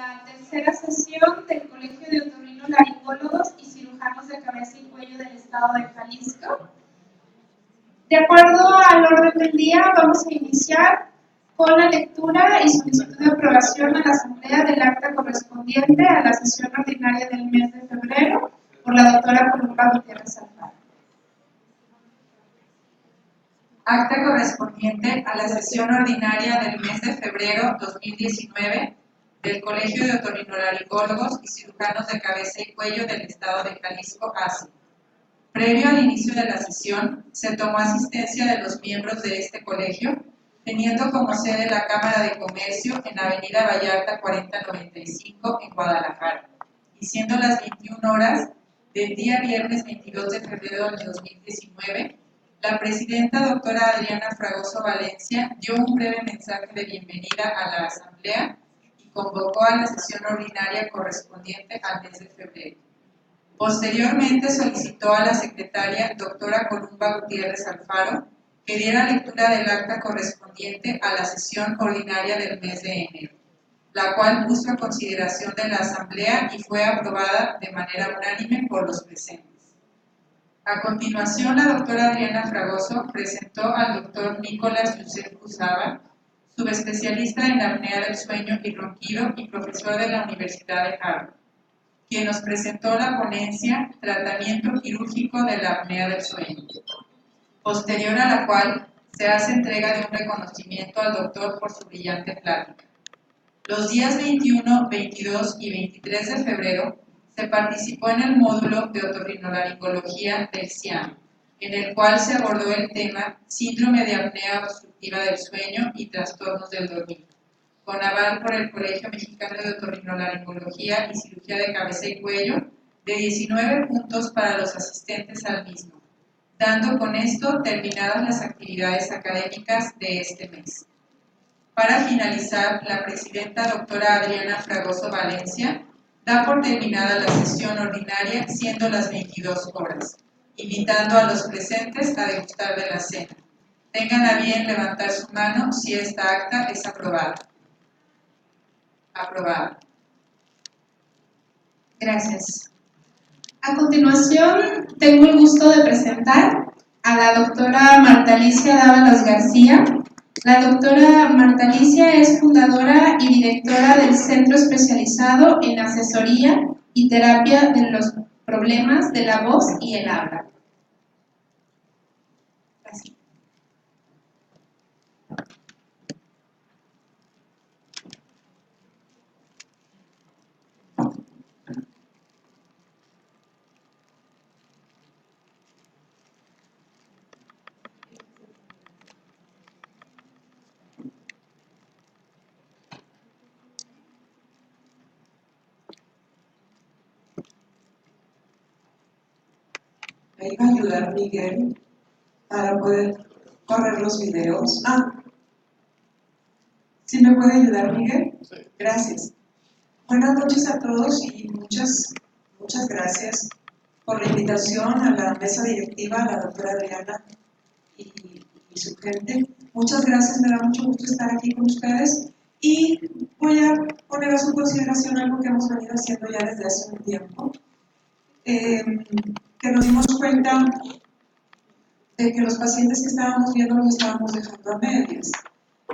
La tercera sesión del Colegio de Otorrinolaringólogos y Cirujanos de Cabeza y Cuello del Estado de Jalisco. De acuerdo al orden del día, vamos a iniciar con la lectura y solicitud de aprobación a la Asamblea del acta correspondiente a la sesión ordinaria del mes de febrero por la doctora Columba Gutiérrez Alfaro. Acta correspondiente a la sesión ordinaria del mes de febrero 2019 del Colegio de Otorrinolaringólogos y Cirujanos de Cabeza y Cuello del Estado de Jalisco, ACI. Previo al inicio de la sesión, se tomó asistencia de los miembros de este colegio, teniendo como sede la Cámara de Comercio en Avenida Vallarta 4095 en Guadalajara, y siendo las 21 horas del día viernes 22 de febrero de 2019, la presidenta doctora Adriana Fragoso Valencia dio un breve mensaje de bienvenida a la Asamblea y convocó a la sesión ordinaria correspondiente al mes de febrero. Posteriormente solicitó a la secretaria doctora Columba Gutiérrez Alfaro que diera lectura del acta correspondiente a la sesión ordinaria del mes de enero, la cual puso a consideración de la Asamblea y fue aprobada de manera unánime por los presentes. A continuación, la doctora Adriana Fragoso presentó al doctor Nicolás Yusef Usaba, subespecialista en apnea del sueño y ronquido y profesor de la Universidad de Harvard, quien nos presentó la ponencia Tratamiento quirúrgico de la apnea del sueño, posterior a la cual se hace entrega de un reconocimiento al doctor por su brillante plática. Los días 21, 22 y 23 de febrero se participó en el módulo de otorrinolaringología del CIAM, en el cual se abordó el tema síndrome de apnea obstructiva del sueño y trastornos del dormir, con aval por el Colegio Mexicano de Otorrinolaringología y Cirugía de Cabeza y Cuello, de 19 puntos para los asistentes al mismo, dando con esto terminadas las actividades académicas de este mes. Para finalizar, la presidenta doctora Adriana Fragoso Valencia da por terminada la sesión ordinaria siendo las 22 horas, invitando a los presentes a degustar de la cena. Tengan a bien levantar su mano si esta acta es aprobada. Aprobada. Gracias. A continuación, tengo el gusto de presentar a la doctora Marta Alicia Dávalos García. La doctora Marta Alicia es fundadora y directora del Centro Especializado en Asesoría y Terapia de los Problemas de la Voz y el Habla. Gracias. Me iba a ayudar Miguel para poder correr los videos. ¿Sí me puede ayudar Miguel? Sí. Gracias. Buenas noches a todos y muchas gracias por la invitación a la mesa directiva, a la doctora Adriana y su gente. Muchas gracias, me da mucho gusto estar aquí con ustedes y voy a poner a su consideración algo que hemos venido haciendo ya desde hace un tiempo. Que nos dimos cuenta de que los pacientes que estábamos viendo los estábamos dejando a medias.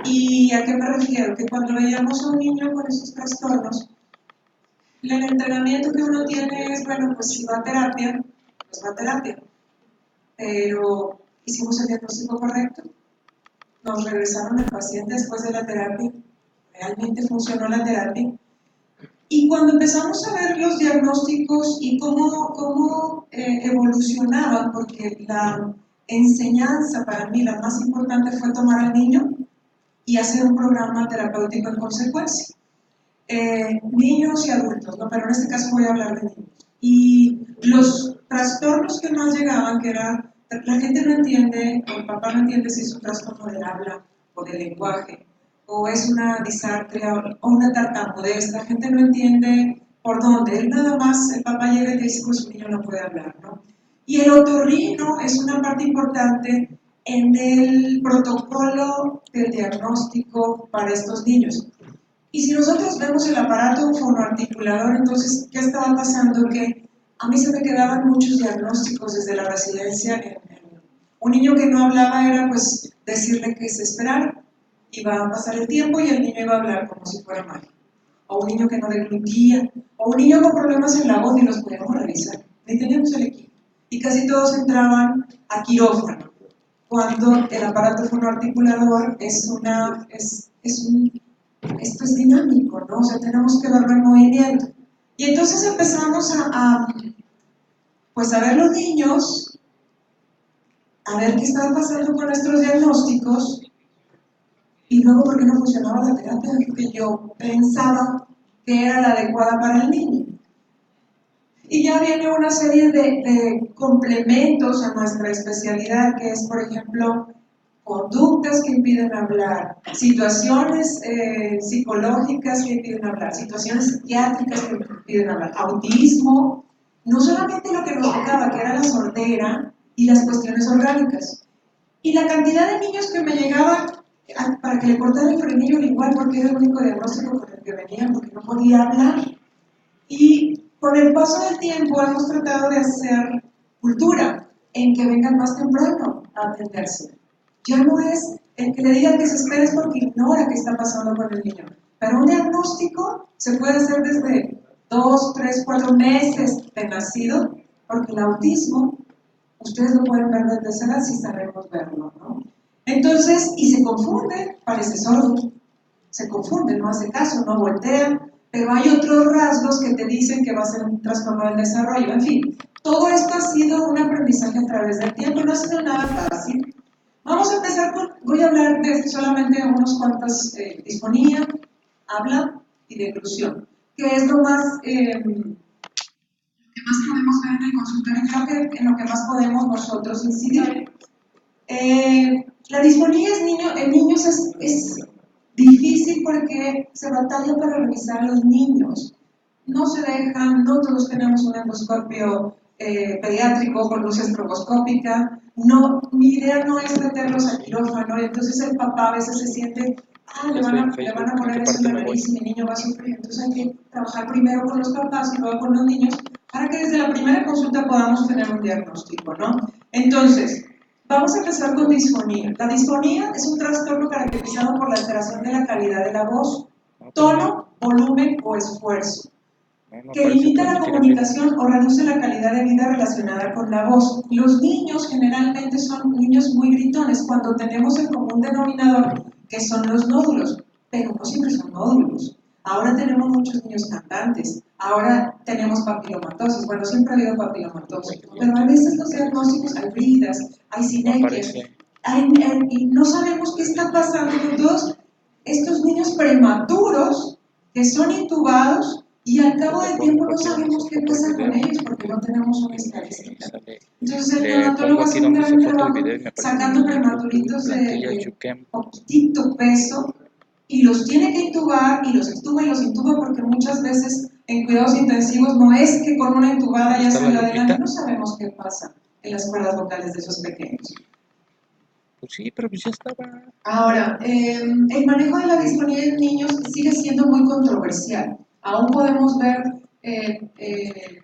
¿Y a qué me refiero? Que cuando veíamos a un niño con esos trastornos, el entrenamiento que uno tiene es, bueno, pues si va a terapia, pues va a terapia. Pero hicimos el diagnóstico correcto. Nos regresaron al paciente después de la terapia. Realmente funcionó la terapia. Y cuando empezamos a ver los diagnósticos y cómo evolucionaban, porque la enseñanza para mí, la más importante, fue tomar al niño y hacer un programa terapéutico en consecuencia. Niños y adultos, ¿no? Pero en este caso voy a hablar de niños. Y los trastornos que más llegaban, que era, la gente no entiende, o el papá no entiende si es un trastorno del habla o del lenguaje, o es una disartria o una tartamudez, la gente no entiende por dónde, él nada más, el papá llega y dice, pues su niño no puede hablar, ¿no? Y el otorrino es una parte importante en el protocolo del diagnóstico para estos niños. Y si nosotros vemos el aparato fonoarticulador, entonces, ¿qué estaba pasando? Que a mí se me quedaban muchos diagnósticos desde la residencia. Un niño que no hablaba era pues decirle que se esperara. Iba a pasar el tiempo y el niño iba a hablar como si fuera mágico. O un niño que no deglutía, o un niño con problemas en la voz y los podíamos revisar. Ahí teníamos el equipo. Y casi todos entraban a quirófano, cuando el aparato fonoarticulador esto es dinámico, ¿no? O sea, tenemos que verlo en movimiento. Y entonces empezamos pues a ver los niños, a ver qué estaba pasando con nuestros diagnósticos, y luego por qué no funcionaba la terapia que yo pensaba que era la adecuada para el niño. Y ya viene una serie de complementos a nuestra especialidad, que es, por ejemplo, conductas que impiden hablar, situaciones psicológicas que impiden hablar, situaciones psiquiátricas que impiden hablar, autismo, no solamente lo que nos tocaba, que era la sordera y las cuestiones orgánicas. Y la cantidad de niños que me llegaban para que le cortara el frenillo lingual, porque era el único diagnóstico con el que venían, porque no podía hablar. Y con el paso del tiempo hemos tratado de hacer cultura en que vengan más temprano a atenderse. Ya no es el que le diga que se espere es porque ignora qué está pasando con el niño. Pero un diagnóstico se puede hacer desde 2, 3, 4 meses de nacido, porque el autismo, ustedes lo pueden ver desde esa edad si sabemos verlo, ¿no? Entonces, y se confunde, parece sordo, se confunde, no hace caso, no voltea, pero hay otros rasgos que te dicen que va a ser un trastorno del desarrollo. En fin, todo esto ha sido un aprendizaje a través del tiempo, no ha sido nada fácil. Vamos a empezar voy a hablar de solamente unos cuantos, disfonía, habla y deglución, que es lo más, más podemos ver en el consultorio, creo que en lo que más podemos nosotros incidir. La disfonía en niños es difícil porque se batalla para revisar a los niños. No se dejan, no todos tenemos un endoscopio pediátrico con luz estroboscópica. No, mi idea no es meterlos a quirófano, entonces el papá a veces se siente, le van a poner eso en la nariz y mi niño va a sufrir. Entonces hay que trabajar primero con los papás y luego con los niños para que desde la primera consulta podamos tener un diagnóstico, ¿no? Entonces, vamos a empezar con disfonía. La disfonía es un trastorno caracterizado por la alteración de la calidad de la voz, tono, volumen o esfuerzo, que limita la comunicación o reduce la calidad de vida relacionada con la voz. Los niños generalmente son niños muy gritones cuando tenemos el común denominador, que son los nódulos, pero no siempre son nódulos. Ahora tenemos muchos niños cantantes, ahora tenemos papilomatosis, bueno, siempre ha habido papilomatosis, pero a veces los diagnósticos hay bridas, hay sinequias, y no sabemos qué está pasando con todos estos niños prematuros que son intubados y al cabo del tiempo no sabemos qué pasa con ellos porque no tenemos una estadística. Entonces el neonatólogo hace un gran trabajo sacando prematuritos de poquitito peso y los tiene que intubar y los intuba porque muchas veces en cuidados intensivos no es que con una intubada ya salió adelante, no sabemos qué pasa en las cuerdas vocales de esos pequeños. Pues sí, pero pues ya estaba. Ahora, el manejo de la disfonía en niños sigue siendo muy controversial. Aún podemos ver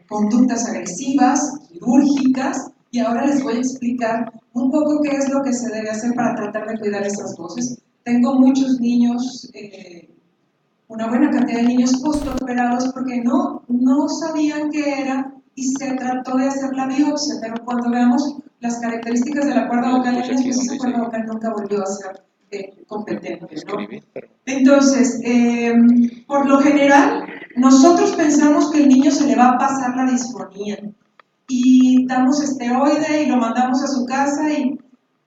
conductas agresivas, quirúrgicas, y ahora les voy a explicar un poco qué es lo que se debe hacer para tratar de cuidar esas voces. Tengo muchos niños, una buena cantidad de niños postoperados porque no sabían qué era y se trató de hacer la biopsia, pero cuando veamos las características de la cuerda vocal en niños, esa cuerda vocal nunca volvió a ser competente, ¿no? Entonces, por lo general, nosotros pensamos que al niño se le va a pasar la disfonía y damos esteroide y lo mandamos a su casa y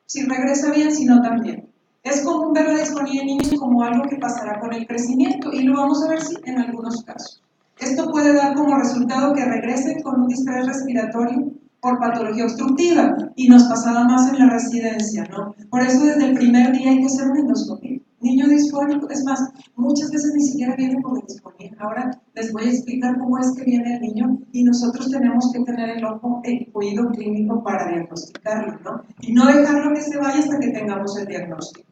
si regresa bien, si no también. Es común ver la disfonía en niños como algo que pasará con el crecimiento y lo vamos a ver sí, en algunos casos. Esto puede dar como resultado que regresen con un distrés respiratorio por patología obstructiva y nos pasaba más en la residencia, ¿no? Por eso desde el primer día hay que hacer una endoscopia. Niño disfónico, es más, muchas veces ni siquiera viene por la disfonía. Ahora les voy a explicar cómo es que viene el niño y nosotros tenemos que tener el oído clínico para diagnosticarlo, ¿no? Y no dejarlo que se vaya hasta que tengamos el diagnóstico.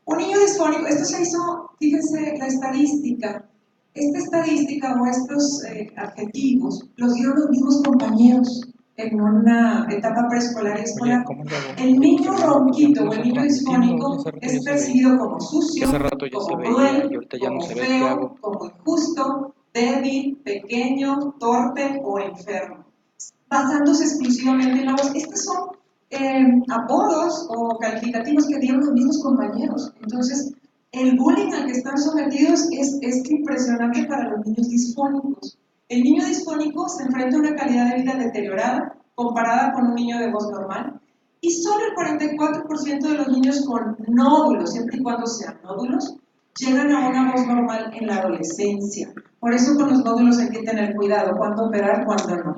Un niño disfónico, esto se hizo, fíjense, la estadística. Esta estadística o estos adjetivos los dieron los mismos compañeros en una etapa preescolar y escolar. ¿Cómo le hago? El niño Pues, ronquito no o el está niño transmitiendo, disfónico hace rato ya es se veía. percibido como sucio, Hace rato ya se como veía y cruel, ahorita ya no como se ve, ¿qué hago? feo, como injusto, débil, pequeño, torpe o enfermo, basándose exclusivamente en la voz. Estos son apodos o calificativos que dieron los mismos compañeros. Entonces, el bullying al que están sometidos es impresionante para los niños disfónicos. El niño disfónico se enfrenta a una calidad de vida deteriorada comparada con un niño de voz normal, y solo el 44% de los niños con nódulos, siempre y cuando sean nódulos, llegan a una voz normal en la adolescencia. Por eso con los nódulos hay que tener cuidado, cuándo operar, cuándo no.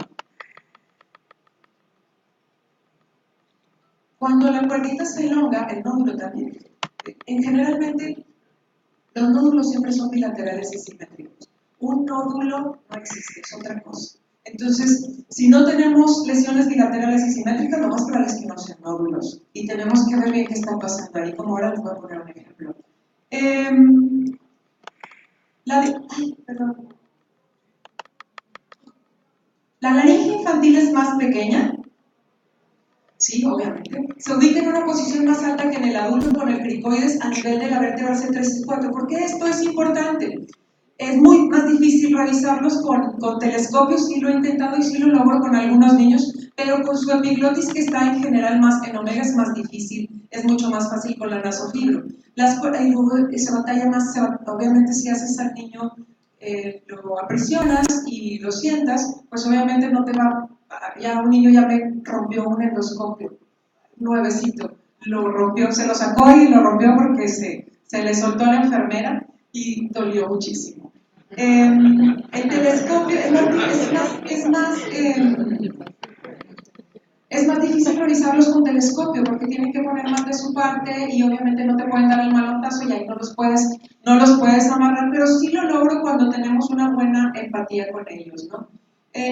Cuando la cuerdita se elonga, el nódulo también. Generalmente, los nódulos siempre son bilaterales y simétricos. Un nódulo no existe, es otra cosa. Entonces, si no tenemos lesiones bilaterales y simétricas, lo más probable es que no sean nódulos. Y tenemos que ver bien qué está pasando ahí, como ahora les voy a poner un ejemplo. La laringe infantil es más pequeña. Sí, obviamente. Se ubica en una posición más alta que en el adulto con el cricoides a nivel de la vértebra C3 y 4. ¿Por qué esto es importante? Es muy más difícil revisarlos con telescopios, sí lo he intentado y sí lo logro con algunos niños, pero con su epiglotis que está en general más en omega es más difícil, es mucho más fácil con la nasofibro. Se batalla más, obviamente si haces al niño, lo aprisionas y lo sientas, pues obviamente no te va. Ya un niño ya me rompió un endoscopio nuevecito, lo rompió, se lo sacó y lo rompió porque se le soltó a la enfermera y dolió muchísimo. El telescopio es más difícil revisarlos con telescopio porque tienen que poner más de su parte y obviamente no te pueden dar el manotazo y ahí no los puedes amarrar, pero sí lo logro cuando tenemos una buena empatía con ellos, ¿no?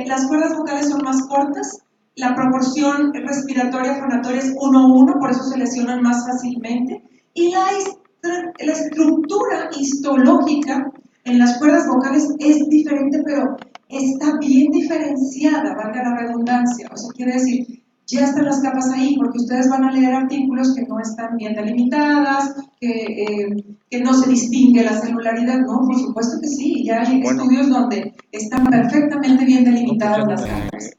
Las cuerdas vocales son más cortas, la proporción respiratoria fonatoria es 1:1, por eso se lesionan más fácilmente, y la estructura histológica en las cuerdas vocales es diferente, pero está bien diferenciada, valga la redundancia, o sea, quiere decir, ya están las capas ahí, porque ustedes van a leer artículos que no están bien delimitadas, que no se distingue la celularidad, no, por supuesto que sí, ya hay estudios donde están perfectamente bien delimitadas las capas.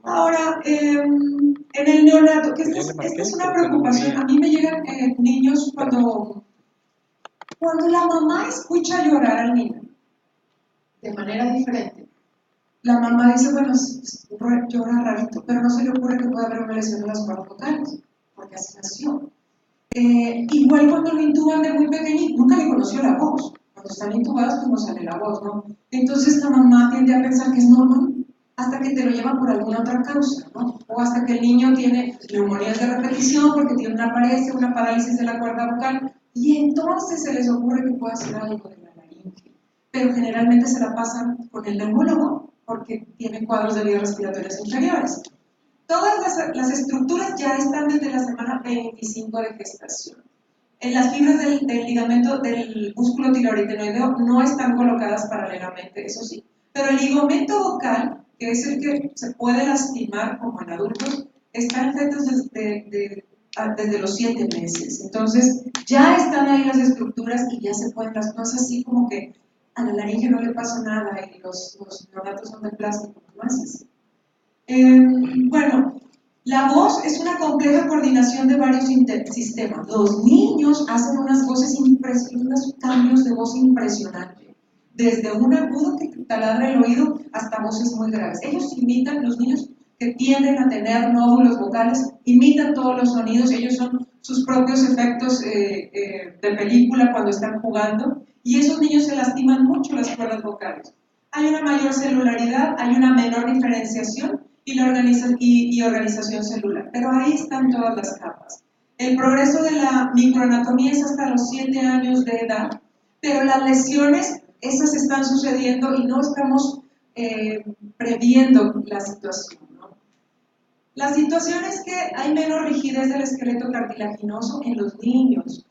Ahora, en el neonato, que esta es una preocupación, a mí me llegan niños cuando la mamá escucha llorar al niño de manera diferente. La mamá dice, bueno, llora rarito, pero no se le ocurre que pueda haber una lesión en las cuerdas vocales, porque así nació. Igual cuando lo intuban de muy pequeñito, nunca le conoció la voz. Cuando están intubados, pues no sale la voz, ¿no? Entonces la mamá tiende a pensar que es normal, hasta que te lo llevan por alguna otra causa, ¿no? O hasta que el niño tiene neumonías de repetición porque tiene una parálisis de la cuerda vocal, y entonces se les ocurre que pueda ser algo de la laringe. Pero generalmente se la pasan con el neumólogo porque tienen cuadros de vías respiratorias inferiores. Todas las estructuras ya están desde la semana 25 de gestación. Las fibras del ligamento del músculo tiroideo no están colocadas paralelamente, eso sí. Pero el ligamento vocal, que es el que se puede lastimar como en adultos, está en fetos desde los 7 meses. Entonces, ya están ahí las estructuras y ya se pueden, las cosas así como que a la laringe no le pasa nada y los neonatos son de plástico, no es así. Bueno, la voz es una compleja coordinación de varios sistemas. Los niños hacen unas voces impresionantes, unos cambios de voz impresionantes. Desde un agudo que taladra el oído hasta voces muy graves. Ellos imitan, los niños que tienden a tener nódulos vocales, imitan todos los sonidos, ellos son sus propios efectos de película cuando están jugando, y esos niños se lastiman mucho las cuerdas vocales. Hay una mayor celularidad, hay una menor diferenciación y organización celular, pero ahí están todas las capas. El progreso de la microanatomía es hasta los 7 años de edad, pero las lesiones, esas están sucediendo y no estamos previendo la situación, ¿no? La situación es que hay menos rigidez del esqueleto cartilaginoso en los niños.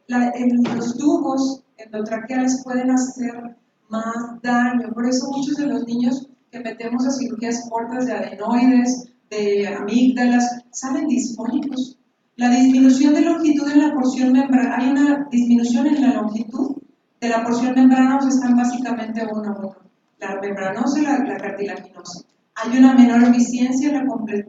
los tubos endotraqueales pueden hacer más daño. Por eso muchos de los niños que metemos a cirugías cortas de adenoides, de amígdalas, salen disfónicos. La disminución de longitud en la porción membrana, hay una disminución en la longitud de la porción membranosa, están básicamente uno a uno. La membranosa y la cartilaginosa. Hay una menor eficiencia en la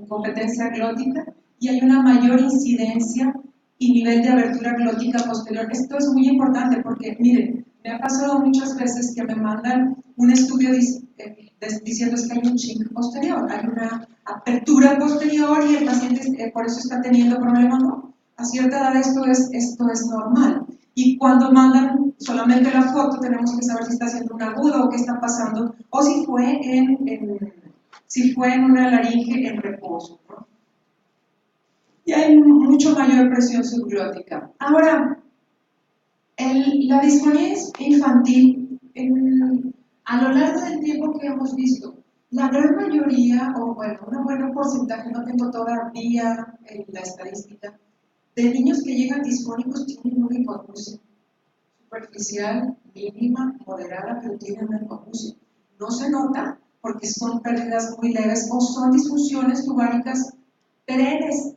competencia glótica y hay una mayor incidencia y nivel de abertura glótica posterior. Esto es muy importante porque, miren, me ha pasado muchas veces que me mandan un estudio diciendo que hay un chink posterior, hay una apertura posterior y el paciente por eso está teniendo problemas. No, a cierta edad esto es normal. Y cuando mandan solamente la foto, tenemos que saber si está haciendo un agudo o qué está pasando, o si fue en una laringe en reposo, ¿no? Y hay mucho mayor presión subglótica. Ahora, la disfonía infantil, a lo largo del tiempo que hemos visto, la gran mayoría, o bueno, un buen porcentaje, no tengo todavía la estadística, de niños que llegan disfónicos tienen una hipoacusia superficial, mínima, moderada, pero tienen una hipoacusia. No se nota porque son pérdidas muy leves o son disfunciones tubáricas perennes.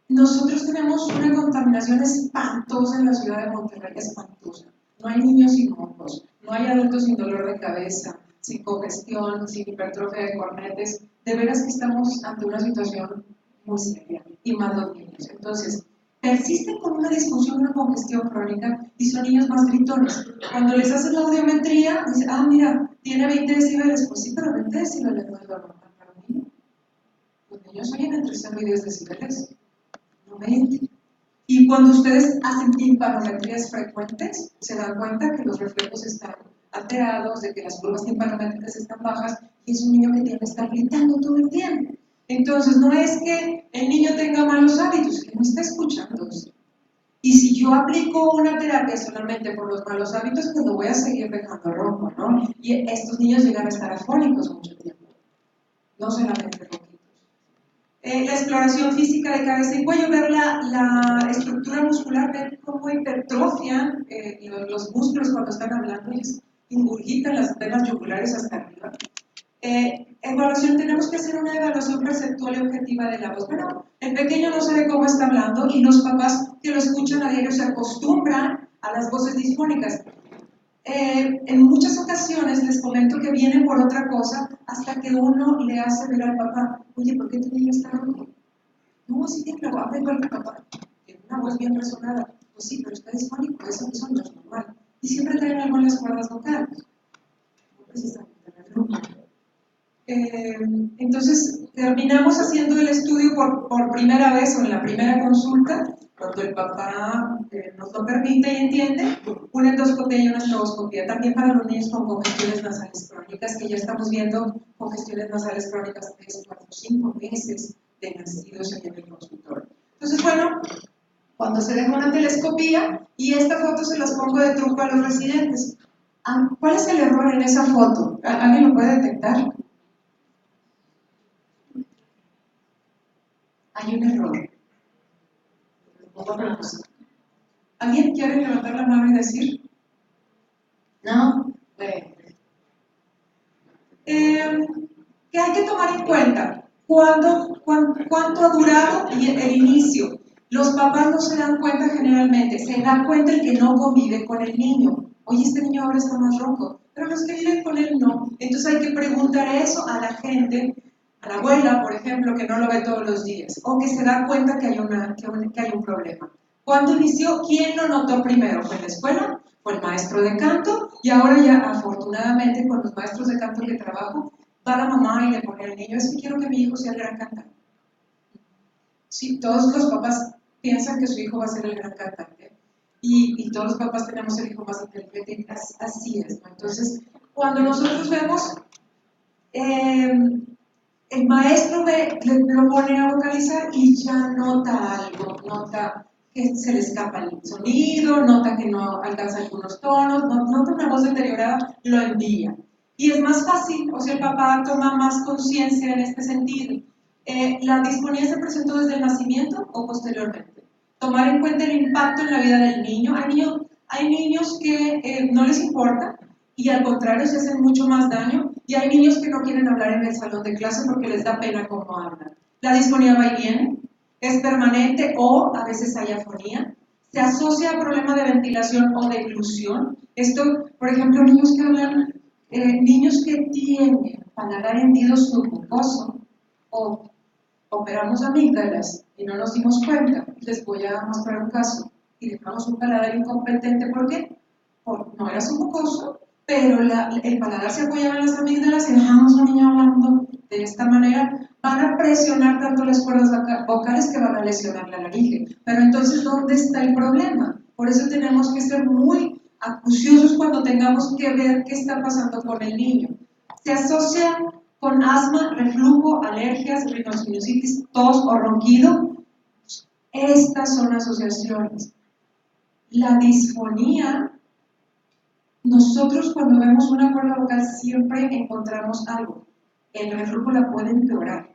Nosotros tenemos una contaminación espantosa en la ciudad de Monterrey, espantosa. No hay niños sin mocos, no hay adultos sin dolor de cabeza, sin congestión, sin hipertrofia de cornetes. De veras que estamos ante una situación muy seria, y más los niños. Entonces, persisten con una disfunción, una congestión crónica, y son niños más gritones. Cuando les hacen la audiometría, dicen, mira, tiene 20 decibeles. Pues sí, pero 20 decibeles no es lo normal para un niño. Los niños oyen entre 0 y 10 decibeles. 20. Y cuando ustedes hacen timpanometrías frecuentes, se dan cuenta que los reflejos están alterados, de que las curvas timpanométricas están bajas, y es un niño que tiene que estar gritando todo el tiempo. Entonces, no es que el niño tenga malos hábitos, es que no está escuchando. Y si yo aplico una terapia solamente por los malos hábitos, pues lo voy a seguir dejando rojo, ¿no? Y estos niños llegan a estar afónicos mucho tiempo, no solamente rojos. La exploración física de cabeza y cuello, ver la estructura muscular, ver cómo hipertrofian los músculos cuando están hablando, ellos ingurgitan las venas yugulares hasta arriba. Evaluación, tenemos que hacer una evaluación perceptual y objetiva de la voz. Bueno, el pequeño no sabe cómo está hablando y los papás que lo escuchan a diario se acostumbran a las voces disfónicas. En muchas ocasiones les comento que vienen por otra cosa hasta que uno le hace ver al papá, oye, ¿por qué tu niño está ronco? No, sí, que lo habla igual que papá, tiene una voz bien resonada. Pues sí, pero está disfónico, eso no es normal. Y siempre traen algo en las cuerdas vocales. No precisamente en el grupo. Entonces, terminamos haciendo el estudio por primera vez o en la primera consulta, cuando el papá nos lo permite y entiende, una endoscopia y una estroboscopia, también para los niños con congestiones nasales crónicas, que ya estamos viendo congestiones nasales crónicas 3, 4, 5 meses de nacidos en el consultorio. Entonces, bueno, cuando se deja una telescopía, y esta foto se las pongo de truco a los residentes. ¿Cuál es el error en esa foto? ¿Alguien lo puede detectar? Hay un error. ¿Alguien quiere levantar la mano y decir? ¿No? ¿Qué hay que tomar en cuenta? ¿Cuánto ha durado el inicio? Los papás no se dan cuenta generalmente, se da cuenta el que no convive con el niño. Oye, este niño ahora está más ronco, pero los que viven con él no. Entonces hay que preguntar eso a la gente, a la abuela, por ejemplo, que no lo ve todos los días, o que se da cuenta que hay un problema. ¿Cuándo inició? ¿Quién lo notó primero? ¿Fue en la escuela? ¿Fue el maestro de canto? Y ahora ya, afortunadamente, con los maestros de canto que trabajo, va la mamá y le pone al niño, es que quiero que mi hijo sea el gran cantante. Sí, todos los papás piensan que su hijo va a ser el gran cantante. Y todos los papás tenemos el hijo más inteligente, y así es, ¿no? Entonces, cuando nosotros vemos, el maestro lo pone a vocalizar y ya nota algo, nota que se le escapa el sonido, nota que no alcanza algunos tonos, nota una voz deteriorada, lo envía. Y es más fácil, o sea, el papá toma más conciencia en este sentido. ¿La disfonía se presentó desde el nacimiento o posteriormente? tomar en cuenta el impacto en la vida del niño. Hay niños que no les importa y al contrario se hacen mucho más daño, y hay niños que no quieren hablar en el salón de clase porque les da pena cómo hablan. La disfonía va y viene, es permanente o a veces hay afonía, se asocia a problemas de ventilación o de oclusión. Esto, por ejemplo, niños que hablan, niños que tienen paladar hendido submucoso o operamos amígdalas y no nos dimos cuenta. Les voy a mostrar un caso y dejamos un paladar incompetente. ¿Por qué? Porque no era submucoso, pero el paladar se apoyaba en las amígdalas y dejamos a un niño hablando de esta manera. Van a presionar tanto las cuerdas vocales que van a lesionar la laringe. Pero entonces, ¿dónde está el problema? Por eso tenemos que ser muy acuciosos cuando tengamos que ver qué está pasando con el niño. Se asocia con asma, reflujo, alergias, rinosinusitis, tos o ronquido. Estas son asociaciones. La disfonía, nosotros cuando vemos una cuerda vocal siempre encontramos algo. El reflujo la puede empeorar,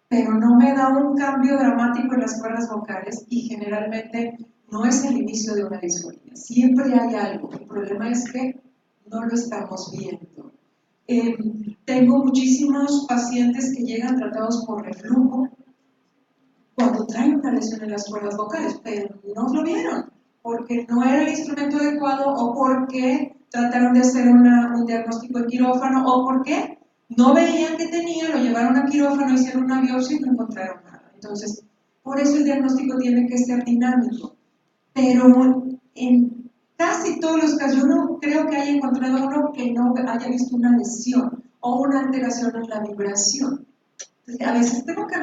pero no me da un cambio dramático en las cuerdas vocales y generalmente no es el inicio de una disfonía. Siempre hay algo. El problema es que no lo estamos viendo. Tengo muchísimos pacientes que llegan tratados por reflujo cuando traen una lesión en las cuerdas vocales, pero no lo vieron porque no era el instrumento adecuado o porque trataron de hacer un diagnóstico en quirófano o porque no veían que tenía, lo llevaron a quirófano, hicieron una biopsia y no encontraron nada. Entonces, por eso el diagnóstico tiene que ser dinámico. Pero en casi todos los casos, yo no creo que haya encontrado uno que no haya visto una lesión o una alteración en la vibración. Entonces, a veces tengo que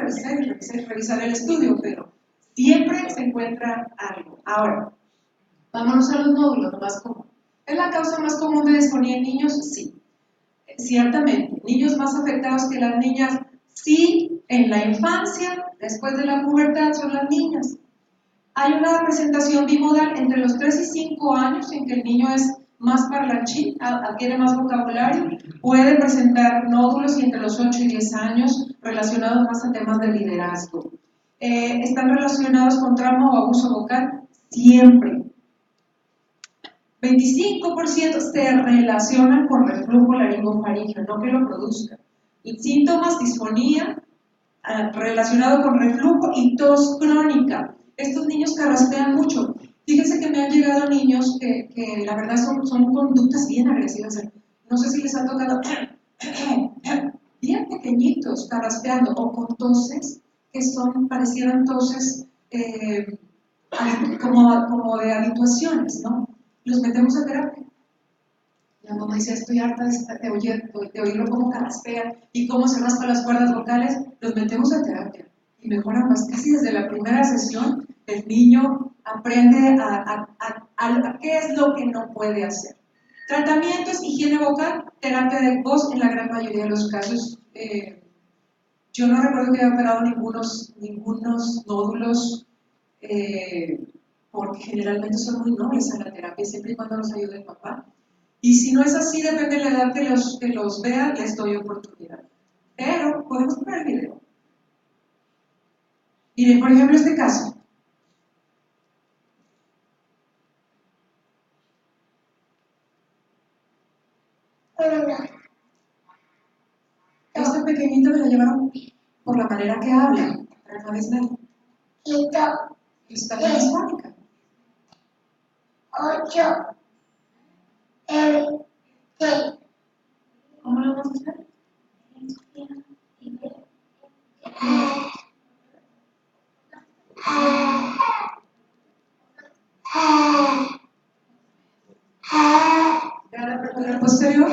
revisar el estudio, pero siempre se encuentra algo. Ahora, vámonos a los nódulos, lo más común. ¿Es la causa más común de disfonía en niños? Sí. Ciertamente, niños más afectados que las niñas, sí, en la infancia, después de la pubertad son las niñas. Hay una presentación bimodal entre los 3 y 5 años en que el niño es más parlanchín, adquiere más vocabulario, puede presentar nódulos y entre los 8 y 10 años relacionados más a temas de liderazgo. ¿Están relacionados con trauma o abuso vocal? Siempre. 25% se relacionan con reflujo laringofaríngeo, no que lo produzca. Y síntomas, disfonía, relacionado con reflujo y tos crónica. Estos niños carraspean mucho. Fíjense que me han llegado niños que la verdad son conductas bien agresivas. No sé si les ha tocado bien pequeñitos carraspeando o con toses que parecieran toses como de habituaciones, ¿no? Los metemos a terapia. La mamá dice, estoy harta de oírlo cómo carraspea y cómo se raspa las cuerdas vocales. Los metemos a terapia y mejoran más. Casi desde la primera sesión el niño aprende a qué es lo que no puede hacer. Tratamientos, higiene vocal, terapia de voz en la gran mayoría de los casos. Yo no recuerdo que haya operado ningunos nódulos porque generalmente son muy nobles a la terapia, siempre y cuando nos ayude el papá. Y si no es así, depende de la edad que los vea, les doy oportunidad. Pero podemos poner el video. Miren, por ejemplo, este caso. Este pequeñito me lo llevaron por la manera que habla, para no decir nada. Está en disfónica. 8, 6. ¿Cómo lo vamos a hacer? La apertura posterior,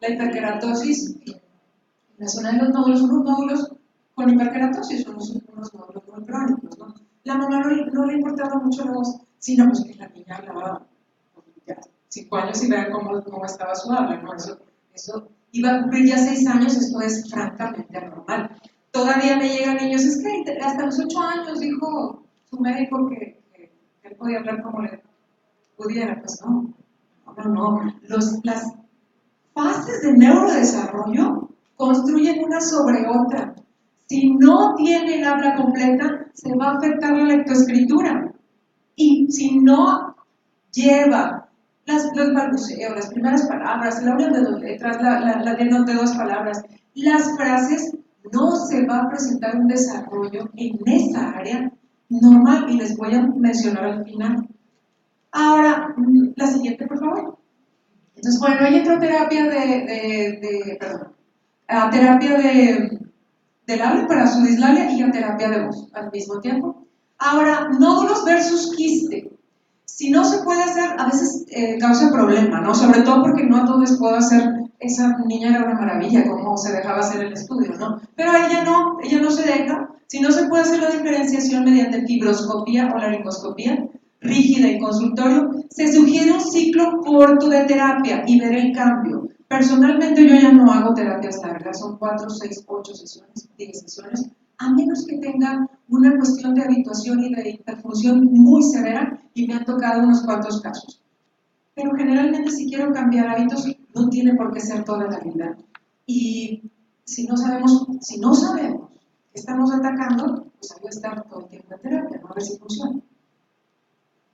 la hiperkeratosis, la zona de los nódulos, unos nódulos con hiperkeratosis, son unos nódulos muy crónicos, ¿no? La mamá no le importaba mucho la voz, sino pues que la niña hablaba ya 5 años y vean cómo estaba su habla, ¿no? Eso iba a cumplir ya 6 años, esto es francamente anormal. Todavía me llegan niños, es que hasta los 8 años dijo su médico que él podía hablar como le pudiera, pues no. Las fases de neurodesarrollo construyen una sobre otra. Si no tiene el habla completa, se va a afectar la lectoescritura. Y si no lleva los balbuceos, las primeras palabras, la unión de dos letras, la de dos palabras, las frases, no se va a presentar un desarrollo en esa área normal, y les voy a mencionar al final. Ahora, la siguiente, por favor. Entonces, bueno, hay terapia terapia del habla para su dislalia y a terapia de voz al mismo tiempo. Ahora, nódulos versus quiste. Si no se puede hacer, a veces causa problema, ¿no? Sobre todo porque no a todos les puedo hacer. Esa niña era una maravilla, como se dejaba hacer el estudio, ¿no? Pero a ella no se deja. Si no se puede hacer la diferenciación mediante fibroscopía o laringoscopía rígida en consultorio, se sugiere un ciclo corto de terapia y ver el cambio. Personalmente yo ya no hago terapias largas, son 4, 6, 8 sesiones, 10 sesiones, a menos que tenga una cuestión de habituación y de interfunción muy severa, y me han tocado unos cuantos casos. Pero generalmente si quiero cambiar hábitos, no tiene por qué ser toda la vida. Y si no sabemos que estamos atacando, pues hay que estar todo el tiempo en terapia, ¿no? A ver si funciona.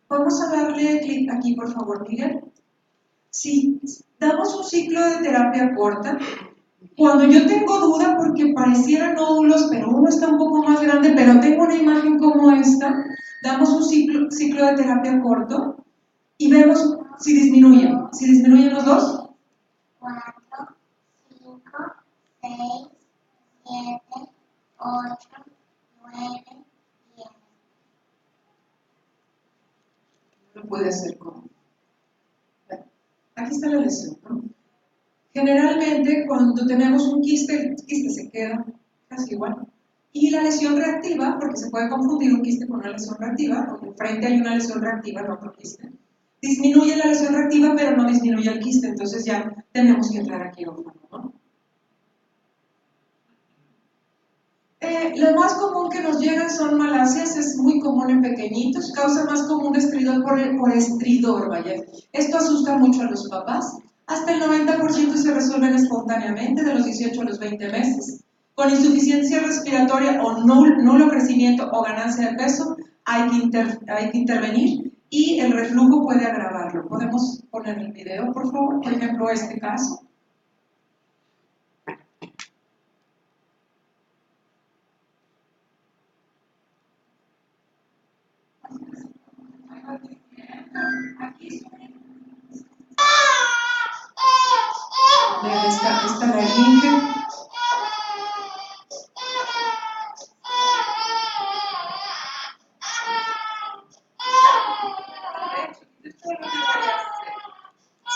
Vamos a darle clic aquí, por favor, Miguel. Si damos un ciclo de terapia corta, cuando yo tengo duda porque parecieran nódulos, pero uno está un poco más grande, pero tengo una imagen como esta, damos un ciclo de terapia corto y vemos si disminuyen. ¿Si disminuyen los dos? 4, 5, 6, 7, 8, 9, 10. No puede ser como. Aquí está la lesión, ¿no? Generalmente cuando tenemos un quiste, el quiste se queda casi igual. Y la lesión reactiva, porque se puede confundir un quiste con una lesión reactiva, porque enfrente hay una lesión reactiva en otro quiste. Disminuye la lesión reactiva, pero no disminuye el quiste, entonces ya tenemos que entrar a quirófano, ¿no? Lo más común que nos llegan son malasias, es muy común en pequeñitos, causa más común de estridor por estridor, vaya. Esto asusta mucho a los papás. Hasta el 90% se resuelven espontáneamente de los 18 a los 20 meses. Con insuficiencia respiratoria o nulo crecimiento o ganancia de peso, hay que intervenir, y el reflujo puede agravarlo. ¿Podemos poner el video, por favor? Por ejemplo, este caso. Vean esta laringe.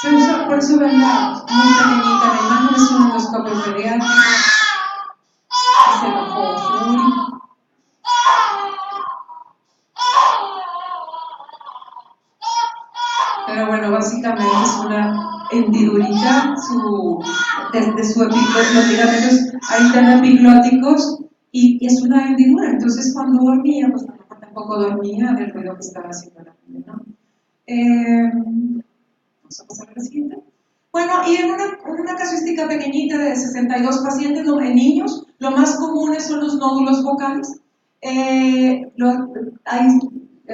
Se usa, por eso ven muy pequeñita la imagen, es un endoscopio pediátrico. Es el ojo Fury. Pero bueno, básicamente es una hendidurita desde su los ligamentos epigloticos, y es una hendidura. Entonces cuando dormía, pues tampoco dormía del ruido que estaba haciendo la niña, ¿no? Vamos a pasar a la siguiente. Bueno, y en una casuística pequeñita de 62 pacientes, en niños, lo más comunes son los nódulos vocales.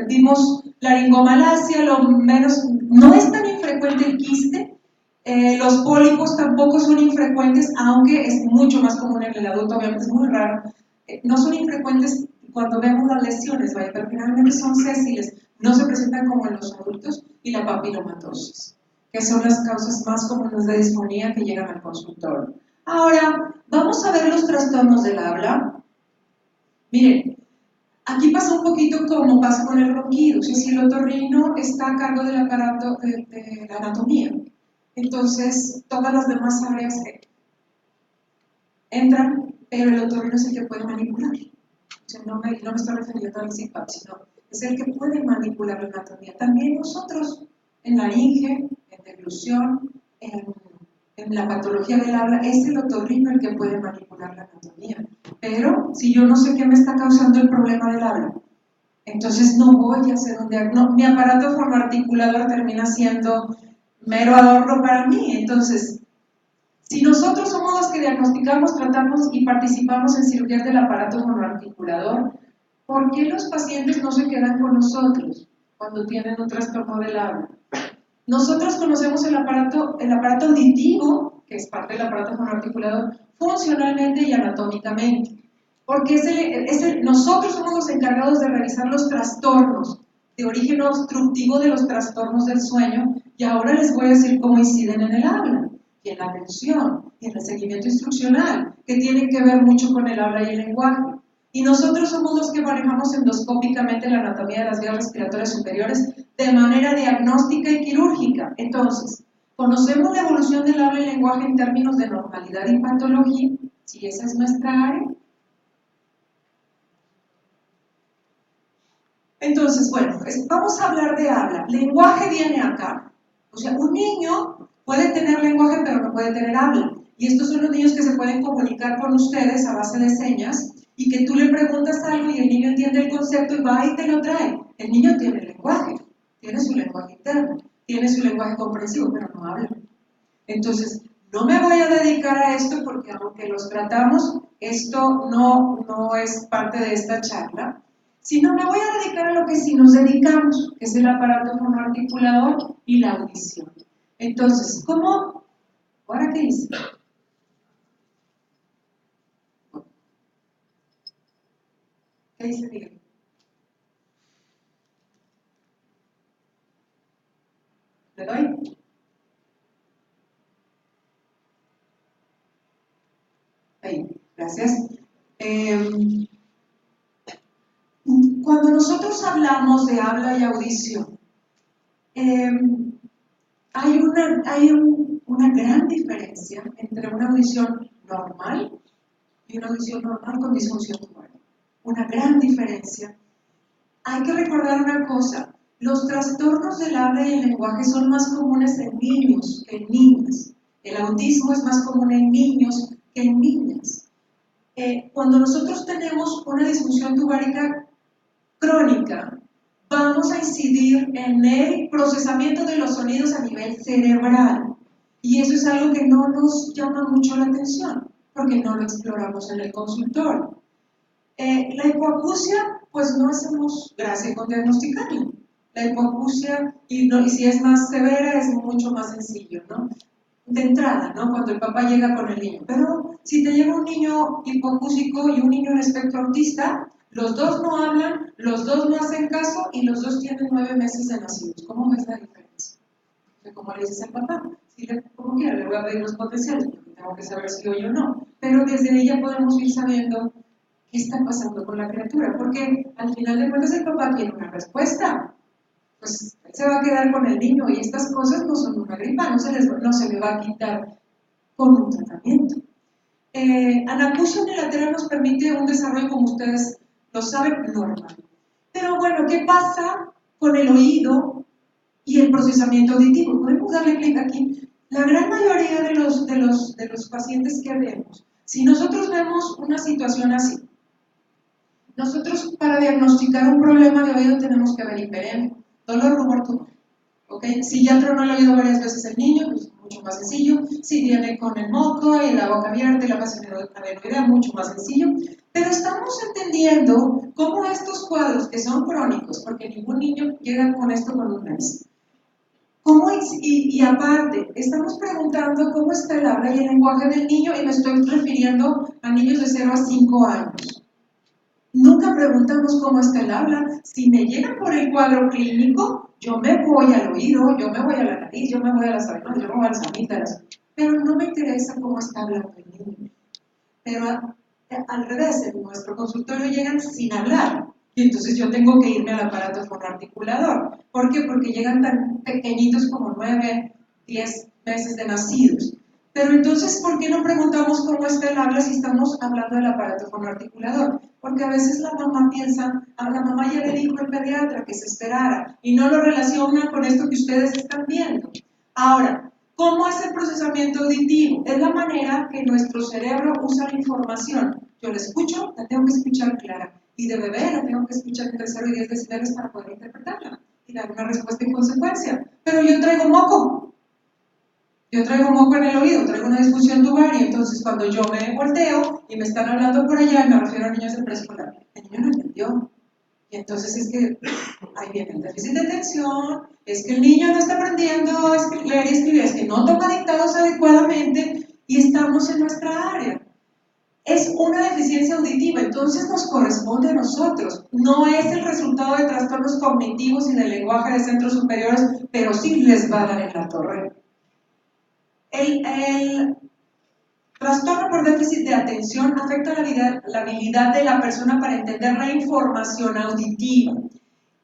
Vimos laringomalacia, no es tan infrecuente el quiste. Los pólipos tampoco son infrecuentes, aunque es mucho más común en el adulto, obviamente es muy raro. No son infrecuentes cuando vemos las lesiones, vaya, pero finalmente son sésiles, no se presentan como en los adultos, y la papilomatosis, que son las causas más comunes de disfonía que llegan al consultorio. Ahora, vamos a ver los trastornos del habla. Miren, aquí pasa un poquito como pasa con el ronquido, o sea, si el otorrino está a cargo del aparato de la anatomía, entonces todas las demás áreas entran, pero el otorrino es el que puede manipular. O sea, no me estoy refiriendo al CPAP, sino es el que puede manipular la anatomía. También nosotros, en laringe, en deglución, en la patología del habla, es el otorrino el que puede manipular la anatomía. Pero si yo no sé qué me está causando el problema del habla, entonces no voy a hacer un diagnóstico. Mi aparato fonoarticulador termina siendo mero adorno para mí. Entonces, Si nosotros somos los que diagnosticamos, tratamos y participamos en cirugías del aparato fonoarticulador, ¿por qué los pacientes no se quedan con nosotros cuando tienen un trastorno del habla? Nosotros conocemos el aparato auditivo, que es parte del aparato fonoarticulador, funcionalmente y anatómicamente, porque nosotros somos los encargados de revisar los trastornos de origen obstructivo de los trastornos del sueño, y ahora les voy a decir cómo inciden en el habla, y en la atención, y en el seguimiento instruccional, que tienen que ver mucho con el habla y el lenguaje. Y nosotros somos los que manejamos endoscópicamente la anatomía de las vías respiratorias superiores de manera diagnóstica y quirúrgica. Entonces, conocemos la evolución del habla y el lenguaje en términos de normalidad y patología, si esa es nuestra área. Entonces, bueno, vamos a hablar de habla. Lenguaje viene acá. O sea, un niño puede tener lenguaje, pero no puede tener habla. Y estos son los niños que se pueden comunicar con ustedes a base de señas, y que tú le preguntas algo y el niño entiende el concepto y va y te lo trae. El niño tiene lenguaje, tiene su lenguaje interno, tiene su lenguaje comprensivo, pero no habla. Entonces, no me voy a dedicar a esto porque aunque los tratamos, esto no es parte de esta charla, sino me voy a dedicar a lo que sí nos dedicamos, que es el aparato fonoarticulador y la audición. Entonces, ¿cómo? ¿Ahora qué hice? ¿Qué dice Miguel? ¿Le doy? Ahí, gracias. Cuando nosotros hablamos de habla y audición, hay una gran diferencia entre una audición normal y una audición normal con disfunción tumoral. Una gran diferencia. Hay que recordar una cosa, los trastornos del habla y el lenguaje son más comunes en niños que en niñas. El autismo es más común en niños que en niñas. Cuando nosotros tenemos una disfunción tubárica crónica, vamos a incidir en el procesamiento de los sonidos a nivel cerebral. Y eso es algo que no nos llama mucho la atención, porque no lo exploramos en el consultorio. La hipoacusia, pues no hacemos gracia con diagnosticarla. La hipoacusia, y si es más severa, es mucho más sencillo, ¿no? De entrada, ¿no? Cuando el papá llega con el niño. Pero si te llega un niño hipoacúsico y un niño en espectro autista, los dos no hablan, los dos no hacen caso y los dos tienen 9 meses de nacidos. ¿Cómo ves la diferencia? ¿Cómo le dices al papá? Si como quiera, le voy a pedir los potenciales, porque tengo que saber si oye o no. Pero desde ahí ya podemos ir sabiendo qué está pasando con la criatura, porque al final de cuentas el papá quiere una respuesta. Pues él se va a quedar con el niño y estas cosas no son una gripa, no se le va a quitar con un tratamiento. Anapusia unilateral nos permite un desarrollo, como ustedes lo saben, normal. Pero bueno, ¿qué pasa con el oído y el procesamiento auditivo? Podemos darle clic aquí. La gran mayoría de los pacientes que vemos, si nosotros vemos una situación así, nosotros para diagnosticar un problema de oído tenemos que ver hiperemia, dolor, rumor, tumor. ¿Okay? Si ya tronó el oído varias veces el niño, pues mucho más sencillo. Si viene con el moco y la boca abierta y la fase adenoidea, mucho más sencillo. Pero estamos entendiendo cómo estos cuadros, que son crónicos, porque ningún niño llega con esto con un mes. Y aparte, estamos preguntando cómo está el habla y el lenguaje del niño, y me estoy refiriendo a niños de 0 a 5 años. Nunca preguntamos cómo está el habla. Si me llegan por el cuadro clínico, yo me voy al oído, yo me voy a la nariz, yo me voy a las adenoides, yo me voy a las amígdalas, pero no me interesa cómo está hablando el niño. Pero al revés, en nuestro consultorio llegan sin hablar, y entonces yo tengo que irme al aparato fonoarticulador. ¿Por qué? Porque llegan tan pequeñitos como 9, 10 meses de nacidos. Pero entonces, ¿por qué no preguntamos cómo está el habla si estamos hablando del aparato fonoarticulador? Porque a veces la mamá piensa, la mamá ya le dijo al pediatra que se esperara, y no lo relaciona con esto que ustedes están viendo. Ahora, ¿cómo es el procesamiento auditivo? Es la manera que nuestro cerebro usa la información. Yo la escucho, la tengo que escuchar clara, y de bebé la tengo que escuchar entre 0 y 10 decibeles para poder interpretarla, y dar una respuesta en consecuencia. Pero yo traigo moco. Yo traigo moco en el oído, traigo una disfunción tubaria, entonces cuando yo me volteo y me están hablando por allá, y me refiero a niños de preescolar, el niño no entendió. Y entonces es que ahí viene el déficit de atención, es que el niño no está aprendiendo a leer y escribir, es que no toma dictados adecuadamente y estamos en nuestra área. Es una deficiencia auditiva, entonces nos corresponde a nosotros. No es el resultado de trastornos cognitivos y del lenguaje de centros superiores, pero sí les va a dar en la torre. El trastorno por déficit de atención afecta la habilidad de la persona para entender la información auditiva.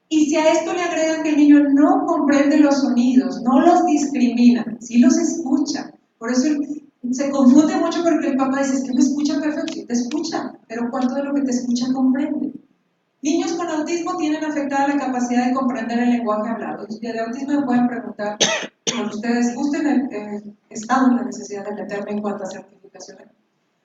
Y si a esto le agregan que el niño no comprende los sonidos, no los discrimina, sí los escucha. Por eso se confunde mucho porque el papá dice, es que me escucha perfecto, sí te escucha, pero ¿cuánto de lo que te escucha comprende? Niños con autismo tienen afectada la capacidad de comprender el lenguaje hablado. Y de autismo me pueden preguntar, cuando ustedes gusten, estado en la necesidad de meterme en cuanto a certificaciones.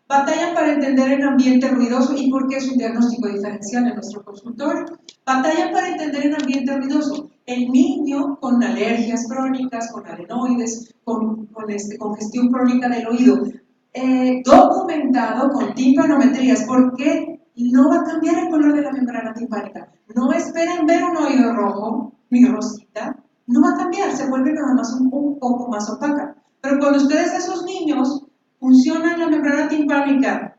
Batallan para entender el ambiente ruidoso y por qué es un diagnóstico diferencial en nuestro consultorio. Batallan para entender el ambiente ruidoso. El niño con alergias crónicas, con adenoides, con congestión crónica del oído, documentado con timpanometrías. ¿Por qué? No va a cambiar el color de la membrana timpánica. No esperen ver un oído rojo, ni rosita. No va a cambiar, se vuelve nada más un poco más opaca. Pero cuando ustedes, esos niños, funcionan la membrana timpánica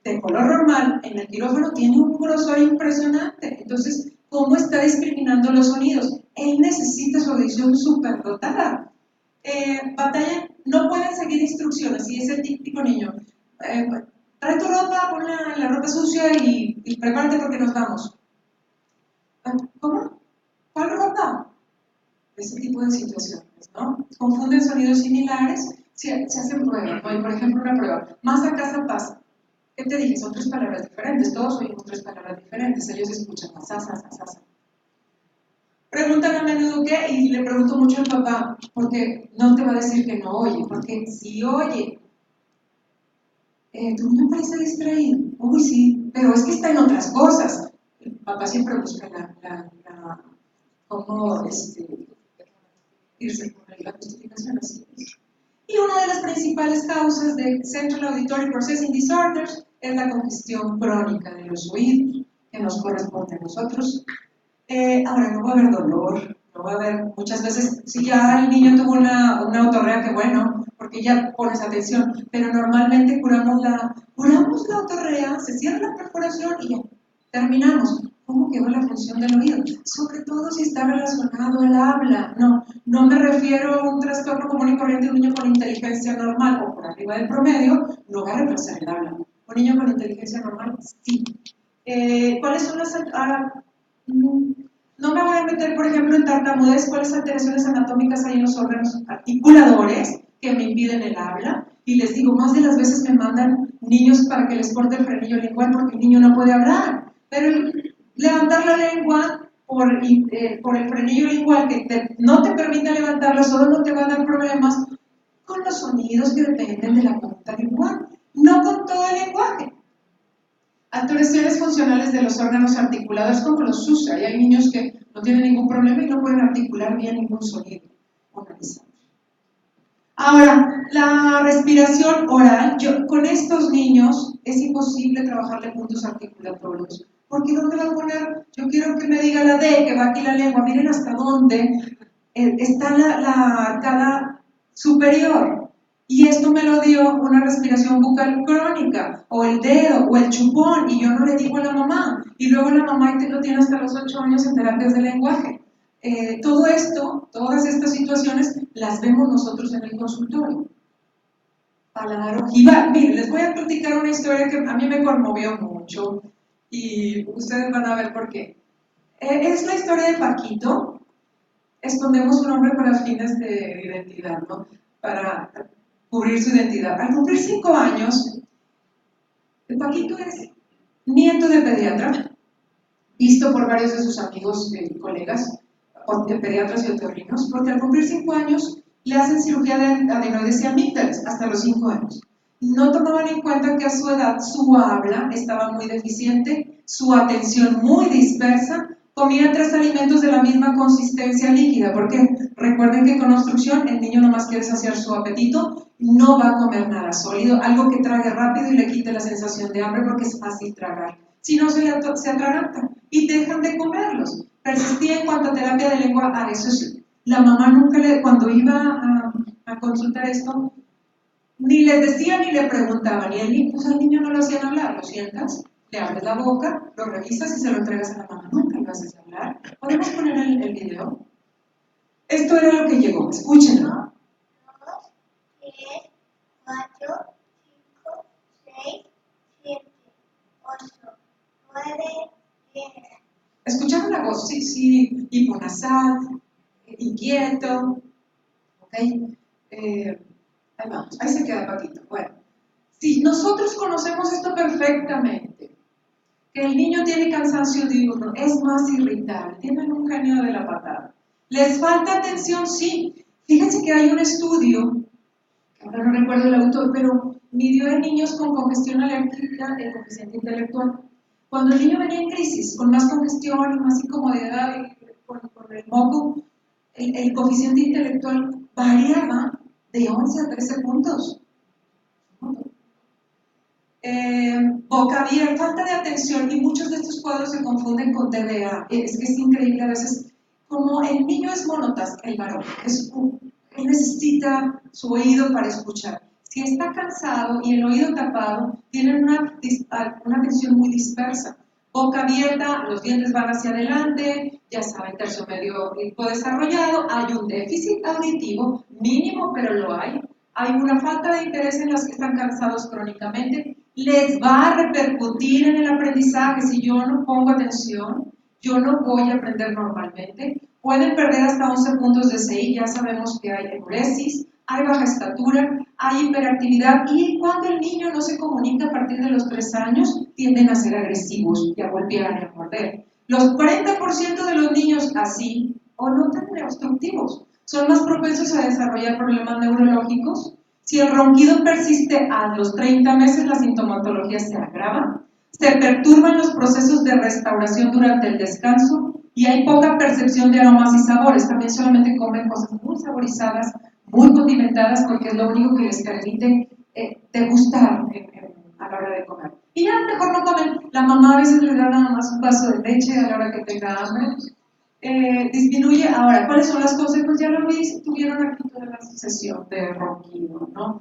de color normal, en el quirófano tiene un grosor impresionante. Entonces, ¿cómo está discriminando los sonidos? Él necesita su audición superdotada. Batallan, no pueden seguir instrucciones, y es el típico niño. Trae tu ropa, pon la ropa sucia y prepárate porque nos vamos. ¿Cómo? ¿Cuál ropa? Ese tipo de situaciones, ¿no? Confunden sonidos similares, se hacen pruebas, ¿no? Y por ejemplo, una prueba, más a casa pasa. ¿Qué te dije? Son 3 palabras diferentes, todos oímos 3 palabras diferentes, ellos escuchan más, sa. Preguntan a menudo qué, y le pregunto mucho al papá, porque no te va a decir que no oye, porque si oye, tu niño parece distraído, uy sí, pero es que está en otras cosas. El papá siempre busca cómo irse por la justificación así. Y una de las principales causas de Central Auditory Processing Disorders es la congestión crónica de los oídos, que nos corresponde a nosotros. Ahora, no va a haber dolor, no va a haber, muchas veces, si ya el niño tuvo una otorrea, que bueno, porque ya pones atención, pero normalmente curamos la otorrea, se cierra la perforación y ya, terminamos. ¿Cómo quedó la función del oído? Sobre todo si está relacionado al habla. No me refiero a un trastorno común y corriente de un niño con inteligencia normal o por arriba del promedio, no va a retrasar el habla. Un niño con inteligencia normal, sí. ¿Cuáles son las... no me voy a meter, por ejemplo, en tartamudez, cuáles alteraciones anatómicas hay en los órganos articuladores que me impiden el habla. Y les digo, más de las veces me mandan niños para que les corte el frenillo lingual porque el niño no puede hablar. Pero levantar la lengua por el frenillo lingual que no te permite levantarla, solo no te va a dar problemas con los sonidos que dependen de la conducta lingual, no con todo el lenguaje. Alteraciones funcionales de los órganos articulados como los SUSA, y hay niños que no tienen ningún problema y no pueden articular bien ningún sonido. Ahora, la respiración oral, con estos niños es imposible trabajarle puntos articulatorios. Porque ¿dónde va a poner? Yo quiero que me diga la D, que va aquí la lengua. Miren hasta dónde está la arcada superior. Y esto me lo dio una respiración bucal crónica, o el dedo, o el chupón, y yo no le digo a la mamá. Y luego la mamá lo tiene hasta los 8 años en terapias de lenguaje. Todo esto, todas estas situaciones, las vemos nosotros en el consultorio. Paladar ojival. Miren, les voy a platicar una historia que a mí me conmovió mucho y ustedes van a ver por qué. Es la historia de Paquito. Escondemos su nombre para fines de identidad, ¿no? Para cubrir su identidad. Al cumplir 5 años, Paquito es nieto de pediatra, visto por varios de sus amigos y colegas de pediatras y otorrinos, porque al cumplir 5 años le hacen cirugía de adenoides y amígdalas hasta los 5 años. No tomaban en cuenta que a su edad su habla estaba muy deficiente, su atención muy dispersa Comía 3 alimentos de la misma consistencia líquida, porque recuerden que con obstrucción el niño nomás quiere saciar su apetito, no va a comer nada sólido, algo que trague rápido y le quite la sensación de hambre porque es fácil tragar. Si no, se atraganta y dejan de comerlos. Persistía en cuanto a terapia de lengua, a eso sí. La mamá nunca cuando iba a consultar esto, ni les decía ni le preguntaban, y al niño no lo hacían hablar, lo sientas, le abres la boca, lo revisas y se lo entregas a la mamá, nunca lo haces hablar. ¿Podemos poner el video? Esto era lo que llegó, escúchenlo. 1, 2, 3, 4, 5, 6, 7, 8, 9, 10. ¿Escucharon la voz? Sí, sí, hiponasal, inquieto, ¿ok? Ahí vamos, ahí se queda Paquito. Bueno, si nosotros conocemos esto perfectamente, que el niño tiene cansancio diurno, es más irritable, tienen un genio de la patada. ¿Les falta atención? Sí. Fíjense que hay un estudio, ahora no recuerdo el autor, pero midió en niños con congestión alérgica el coeficiente intelectual. Cuando el niño venía en crisis, con más congestión y más incomodidad con el moco, el coeficiente intelectual variaba de 11 a 13 puntos. Boca abierta, falta de atención, y muchos de estos cuadros se confunden con TDA. Es que es increíble a veces, como el niño es monotasca, el varón, él necesita su oído para escuchar. Si está cansado y el oído tapado, tienen una atención muy dispersa. Boca abierta, los dientes van hacia adelante, ya saben, tercio medio desarrollado, hay un déficit auditivo mínimo, pero lo hay. Hay una falta de interés en los que están cansados crónicamente. Les va a repercutir en el aprendizaje. Si yo no pongo atención, yo no voy a aprender normalmente. Pueden perder hasta 11 puntos de CI, ya sabemos que hay enuresis, hay baja estatura, hay hiperactividad, y cuando el niño no se comunica a partir de los 3 años, tienden a ser agresivos y a golpear y a morder. Los 40% de los niños así, o no tan obstructivos, son más propensos a desarrollar problemas neurológicos. Si el ronquido persiste a los 30 meses, la sintomatología se agrava, se perturban los procesos de restauración durante el descanso y hay poca percepción de aromas y sabores. También solamente comen cosas muy saborizadas, muy condimentadas, porque es lo único que les permite degustar a la hora de comer. Y ya mejor no comen. La mamá a veces le da nada más un vaso de leche a la hora que tenga hambre. Disminuye. Ahora, ¿cuáles son las consecuencias? Ya lo vi, tuvieron aquí toda la sesión de ronquido, ¿no?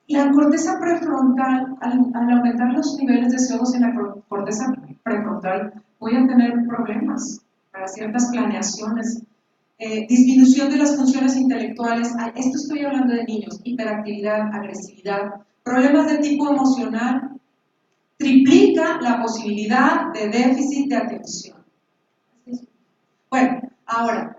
La corteza prefrontal, al aumentar los niveles de CO2 en la corteza prefrontal, voy a tener problemas para ciertas planeaciones. Disminución de las funciones intelectuales, esto estoy hablando de niños, hiperactividad, agresividad, problemas de tipo emocional, triplica la posibilidad de déficit de atención. Bueno, ahora,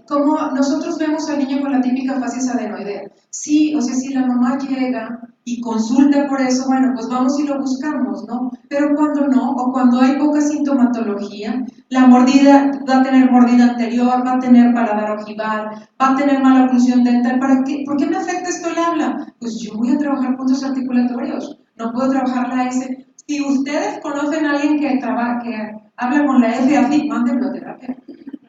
como nosotros vemos al niño con la típica facies adenoidea, sí, o sea, si la mamá llega y consulta por eso, bueno, pues vamos y lo buscamos, ¿no? Pero cuando no, o cuando hay poca sintomatología, la mordida va a tener mordida anterior, va a tener paladar ojival, va a tener mala oclusión dental. ¿Para qué? ¿Por qué me afecta esto el habla? Pues yo voy a trabajar puntos articulatorios, no puedo trabajar la S. Si ustedes conocen a alguien que habla con la F así, mándenlo a terapia.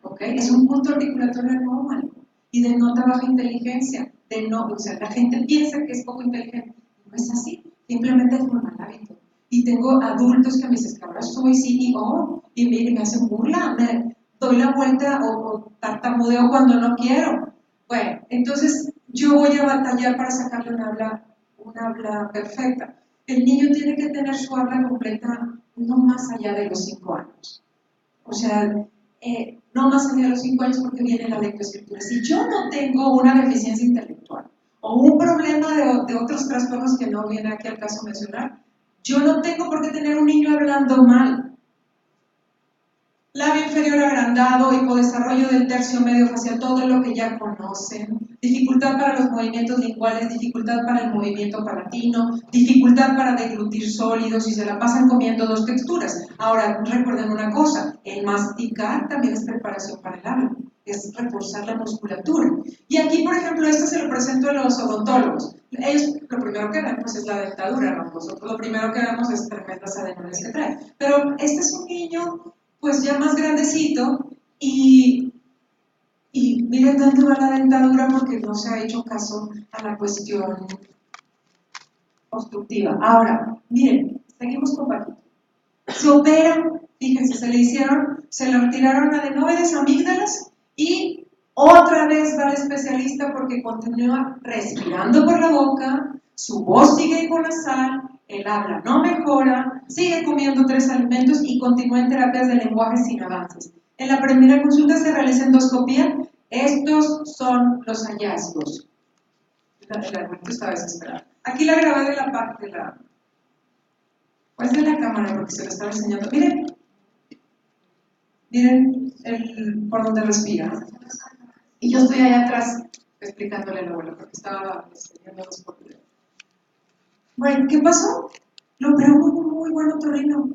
¿Okay? Es un punto articulatorio anómalo y denota baja inteligencia. O sea, la gente piensa que es poco inteligente. No es así, simplemente es un mal hábito. Y tengo adultos que me dicen que ahora soy CEO y me hacen burla, me doy la vuelta o tartamudeo cuando no quiero. Bueno, entonces yo voy a batallar para sacarle un habla perfecta. El niño tiene que tener su habla completa no más allá de los 5 años. O sea, no más allá de los 5 años porque viene la lectoescritura. Si yo no tengo una deficiencia intelectual o un problema de otros trastornos que no viene aquí al caso mencionar, yo no tengo por qué tener un niño hablando mal. Labio inferior agrandado, hipodesarrollo del tercio medio facial, todo lo que ya conocen, dificultad para los movimientos linguales, dificultad para el movimiento palatino, dificultad para deglutir sólidos y se la pasan comiendo 2 texturas. Ahora, recuerden una cosa, el masticar también es preparación para el habla. es reforzar la musculatura. Y aquí, por ejemplo, esto se lo presento a los odontólogos. Ellos lo primero que ven pues, es la dentadura, ¿no? Nosotros lo primero que vemos es tremendas adenoides que trae. Pero este es un niño pues ya más grandecito y miren dónde va la dentadura porque no se ha hecho caso a la cuestión obstructiva. Ahora, miren, seguimos con Paquito. Se operan, fíjense, se le retiraron adenoides, amígdalas y otra vez va al especialista porque continúa respirando por la boca, su voz sigue con la sal, el habla no mejora, sigue comiendo 3 alimentos y continúa en terapias de lenguaje sin avances. En la primera consulta se realiza endoscopía. Estos son los hallazgos. El argumento está desesperado. Aquí la grabé de la parte de la... Pues de la cámara porque se lo estaba enseñando. Miren por donde respira. Y yo estoy allá atrás explicándole al abuelo porque estaba viendo los portugueses. Bueno, ¿qué pasó? Lo operó muy bueno Torrino.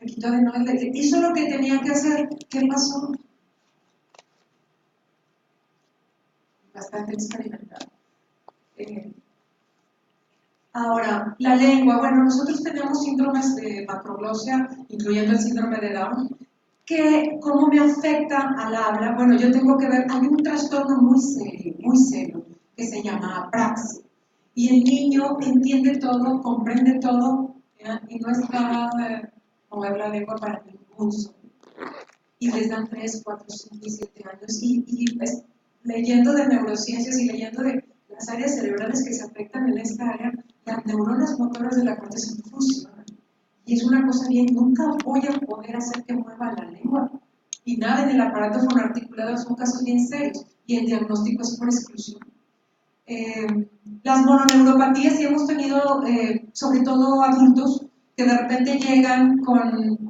Le quitó adenoides, hizo lo que tenía que hacer. ¿Qué pasó? Bastante experimentado. Ahora, la lengua. Bueno, nosotros tenemos síndromes de macroglosia, incluyendo el síndrome de Down, que cómo me afecta al habla. Bueno, yo tengo que ver, hay un trastorno muy serio, que se llama apraxia. Y el niño entiende todo, comprende todo, y no está mover la lengua para ningún sonido. Y les dan 3, 4, 5 y 7 años. Y pues, leyendo de neurociencias y leyendo de las áreas cerebrales que se afectan en esta área, las neuronas motoras de la corteza no funcionan. Y es una cosa bien, nunca voy a poder hacer que mueva la lengua. Y nada en el aparato fonoarticulado son casos bien serios. Y el diagnóstico es por exclusión. Las mononeuropatías sí hemos tenido, sobre todo adultos, que de repente llegan con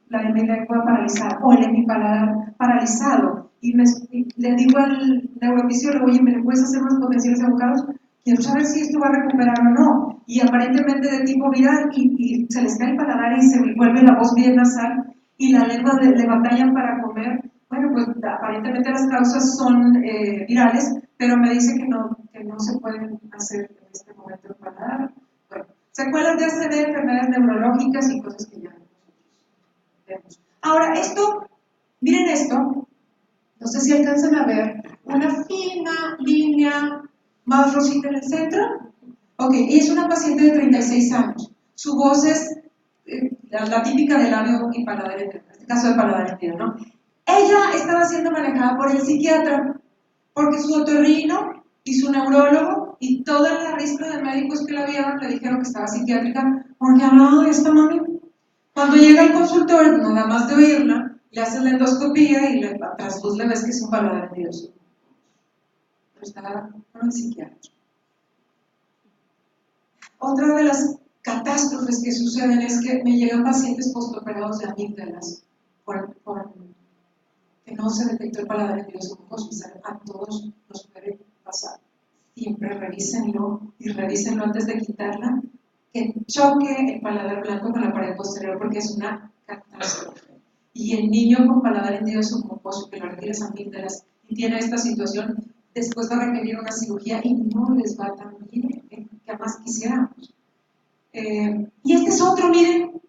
la hemilengua paralizada o el hemipaladar paralizado. Y le digo al neurofisiólogo, oye, ¿me le puedes hacer unos potenciales evocados? Quiero saber si esto va a recuperar o no. Y aparentemente de tipo viral, y se les cae el paladar y se vuelve la voz bien nasal, y la lengua le batallan para comer. Bueno, pues aparentemente las causas son virales, pero me dice que no se pueden hacer en este momento el paladar. Bueno, secuelas de ACV, enfermedades neurológicas y cosas que ya vemos. Ahora, miren esto, no sé si alcanzan a ver, una fina línea más rosita en el centro. Ok, ella es una paciente de 36 años. Su voz es la típica de labio y paladar entero, en este caso de paladar entero, ¿no? Ella estaba siendo manejada por el psiquiatra, porque su otorrino y su neurólogo y toda la ristra de médicos que la vieron le dijeron que estaba psiquiátrica porque hablaba de esta mami. Cuando llega al consultorio, nada más de oírla, le hacen la endoscopía y tras luz le ves que es un paladar entero. Pero estaba con el psiquiatra. Otra de las catástrofes que suceden es que me llegan pacientes postoperados de amígdalas que no se detectó el paladar nervioso mucoso. A todos nos puede pasar. Siempre revísenlo y revísenlo antes de quitarla, que choque el paladar blando con la pared posterior porque es una catástrofe. Y el niño con paladar nervioso mucoso que le requiere amígdalas y tiene esta situación, después va a requerir una cirugía y no les va tan bien que más quisiéramos. Y este es otro, miren,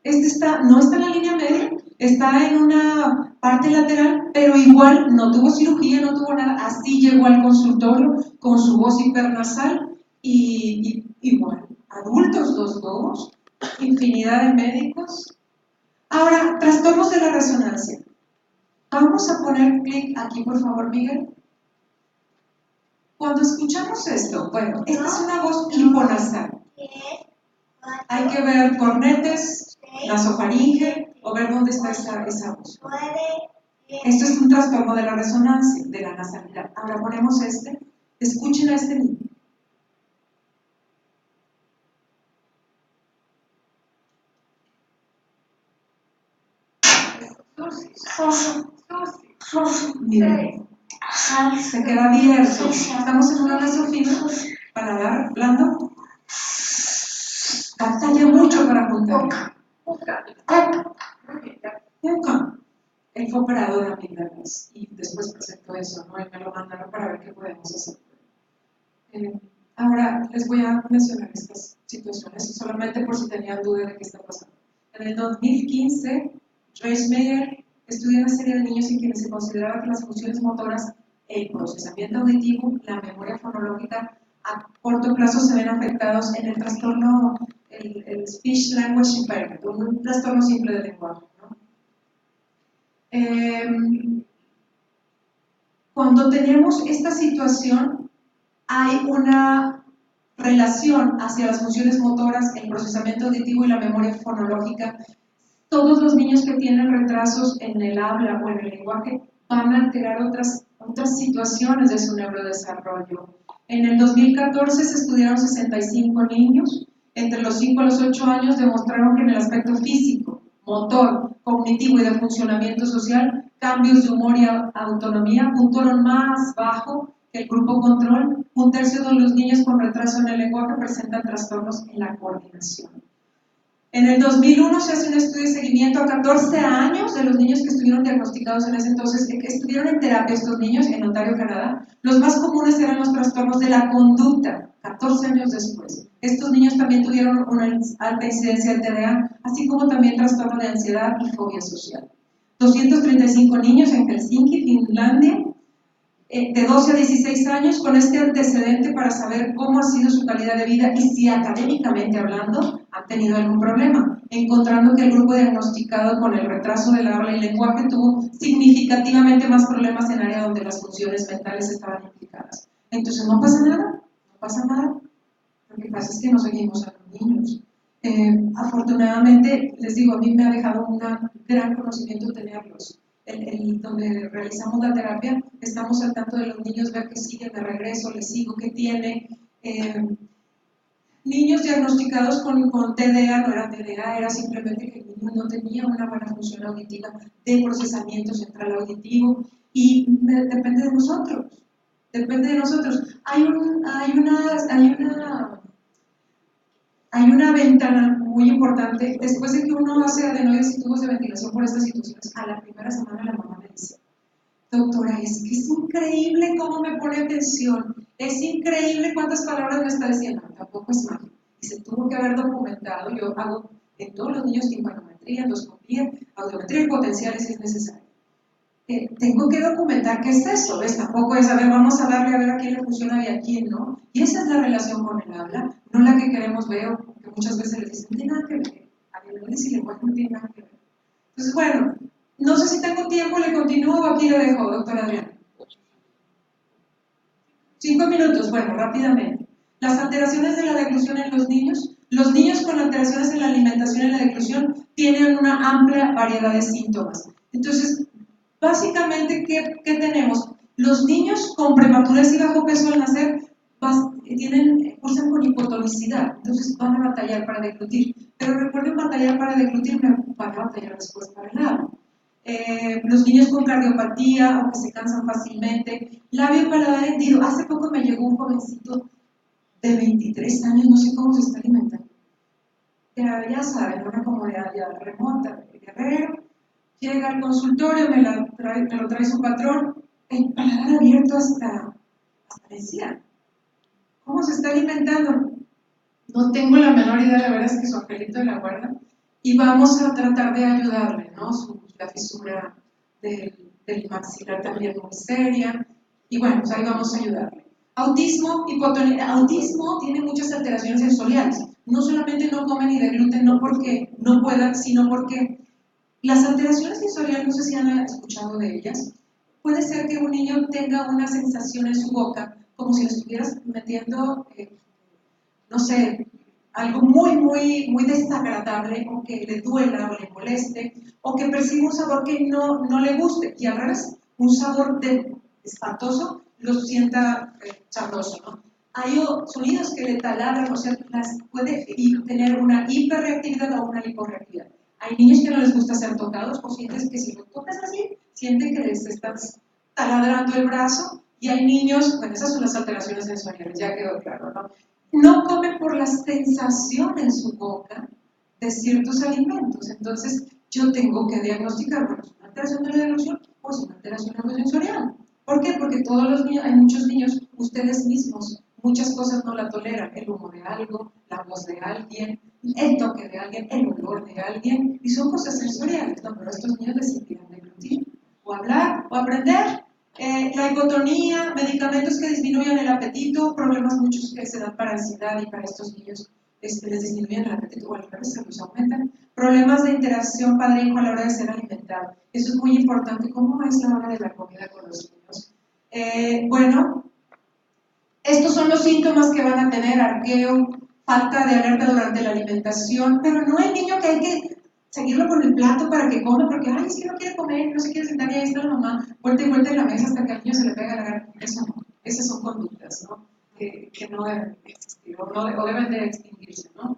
no está en la línea media, está en una parte lateral, pero igual no tuvo cirugía, no tuvo nada, así llegó al consultorio con su voz hipernasal y igual, adultos los dos, infinidad de médicos. Ahora, trastornos de la resonancia. Vamos a poner clic aquí, por favor, Miguel. Cuando escuchamos esto, bueno, esta es una voz hiponasal. Hay que ver cornetes, nasofaringe o ver dónde está esa voz. Esto es un trastorno de la resonancia, de la nasalidad. Ahora ponemos escuchen a este niño. Miren, se queda abierto. Estamos en una nasofina, paladar blando. Batalla mucho para juntar. Nunca. él fue operador de amígdalas y después presentó eso, ¿no? Y me lo mandaron para ver qué podemos hacer. Ahora les voy a mencionar estas situaciones solamente por si tenían duda de qué está pasando. En el 2015, Joyce Meyer estudió una serie de niños en quienes se consideraba que las funciones motoras, el procesamiento auditivo, la memoria fonológica, a corto plazo se ven afectados en el trastorno, el Speech Language Impairment, un trastorno simple de lenguaje, ¿no? Cuando tenemos esta situación, hay una relación hacia las funciones motoras, el procesamiento auditivo y la memoria fonológica. Todos los niños que tienen retrasos en el habla o en el lenguaje van a alterar otras situaciones de su neurodesarrollo. En el 2014 se estudiaron 65 niños, entre los 5 a los 8 años demostraron que en el aspecto físico, motor, cognitivo y de funcionamiento social, cambios de humor y autonomía puntuaron más bajo que el grupo control. Un tercio de los niños con retraso en el lenguaje presentan trastornos en la coordinación. En el 2001 se hace un estudio de seguimiento a 14 años de los niños que estuvieron diagnosticados en ese entonces, que estuvieron en terapia estos niños en Ontario, Canadá. Los más comunes eran los trastornos de la conducta, 14 años después. Estos niños también tuvieron una alta incidencia de TDA, así como también trastorno de ansiedad y fobia social. 235 niños en Helsinki, Finlandia, de 12 a 16 años con este antecedente para saber cómo ha sido su calidad de vida y si académicamente hablando han tenido algún problema, encontrando que el grupo diagnosticado con el retraso del habla y lenguaje tuvo significativamente más problemas en áreas donde las funciones mentales estaban implicadas. Entonces no pasa nada, no pasa nada. Lo que pasa es que no seguimos a los niños. Afortunadamente, les digo, a mí me ha dejado un gran conocimiento tenerlos. Donde realizamos la terapia, estamos al tanto de los niños, ver qué sigue, de regreso, les sigo, qué tiene. Niños diagnosticados con TDA, no era TDA, era simplemente que el niño no tenía una buena función auditiva de procesamiento central auditivo y depende de nosotros, depende de nosotros. Hay una ventana muy importante. Después de que uno hace adenoides y tubos de ventilación por estas situaciones, a la primera semana la mamá me dice: doctora, es que es increíble cómo me pone atención, es increíble cuántas palabras me está diciendo. Tampoco es mágico. Y se tuvo que haber documentado. Yo hago en todos los niños timpanometría, endoscopía, audiometría y potenciales si es necesario. Tengo que documentar qué es eso, ¿ves? Tampoco es, a ver, vamos a darle a ver a quién le funciona y a quién no. Y esa es la relación con el habla, no la que queremos ver, que muchas veces les dicen, no tiene nada que ver, adenoides y lenguaje no tiene nada que ver. Entonces, bueno, no sé si tengo tiempo, le continúo o aquí le dejo, doctora Adriana. 5 minutos, bueno, rápidamente. Las alteraciones de la deglución en los niños con alteraciones en la alimentación y la deglución tienen una amplia variedad de síntomas. Entonces, básicamente, ¿qué tenemos? Los niños con prematurez y bajo peso al nacer cursan con hipotonicidad, entonces van a batallar para deglutir. Pero recuerden, batallar para deglutir, van a batallar después para el habla. Los niños con cardiopatía o que se cansan fácilmente, labio y paladar hendido. Hace poco me llegó un jovencito de 23 años, no sé cómo se está alimentando. Ya saben, una comodidad ya remota, de Guerrero. Llega al consultorio, me lo trae su patrón, el paladar abierto hasta decía, ¿cómo se está alimentando? No tengo la menor idea, la verdad es que su angelito de la guarda, y vamos a tratar de ayudarle, ¿no? La fisura del maxilar también muy seria, y bueno, pues ahí vamos a ayudarle. Autismo tiene muchas alteraciones sensoriales, no solamente no comen ni degluten, no porque no puedan, sino porque las alteraciones sensoriales, no sé si han escuchado de ellas, puede ser que un niño tenga una sensación en su boca, como si le estuvieras metiendo, no sé, algo muy desagradable, o que le duela o le moleste, o que perciba un sabor que no le guste, y al revés, un sabor espantoso lo sienta sabroso, ¿no? Hay sonidos que le taladran, o sea, puede tener una hiperreactividad o una hiporreactividad. Hay niños que no les gusta ser tocados, o sientes que si lo tocas así, sienten que les estás taladrando el brazo, y hay niños, bueno, esas son las alteraciones sensoriales, ya quedó claro, ¿no? No comen por la sensación en su boca de ciertos alimentos, entonces yo tengo que diagnosticar, bueno, es una alteración de la deglución o es una alteración neurosensorial. ¿Por qué? Porque todos los niños, hay muchos niños, ustedes mismos, muchas cosas no la toleran, el humo de algo, la voz de alguien, el toque de alguien, el olor de alguien, y son cosas sensoriales, ¿no? Pero a estos niños les impiden deglutir, o hablar, o aprender. La hipotonía, medicamentos que disminuyan el apetito, problemas muchos que se dan para ansiedad y para estos niños les disminuyen el apetito o al revés, se los aumentan. Problemas de interacción padre-hijo a la hora de ser alimentado. Eso es muy importante. ¿Cómo es la hora de la comida con los niños? Bueno, estos son los síntomas que van a tener: arqueo, falta de alerta durante la alimentación, pero no hay niño que hay que seguirlo con el plato para que coma, porque ay, es que no quiere comer, no se quiere sentar y ahí está la mamá, vuelta y vuelta en la mesa hasta que al niño se le pega la gana. Eso no, esas son conductas, ¿no? Que no deben existir o deben de extinguirse, ¿no?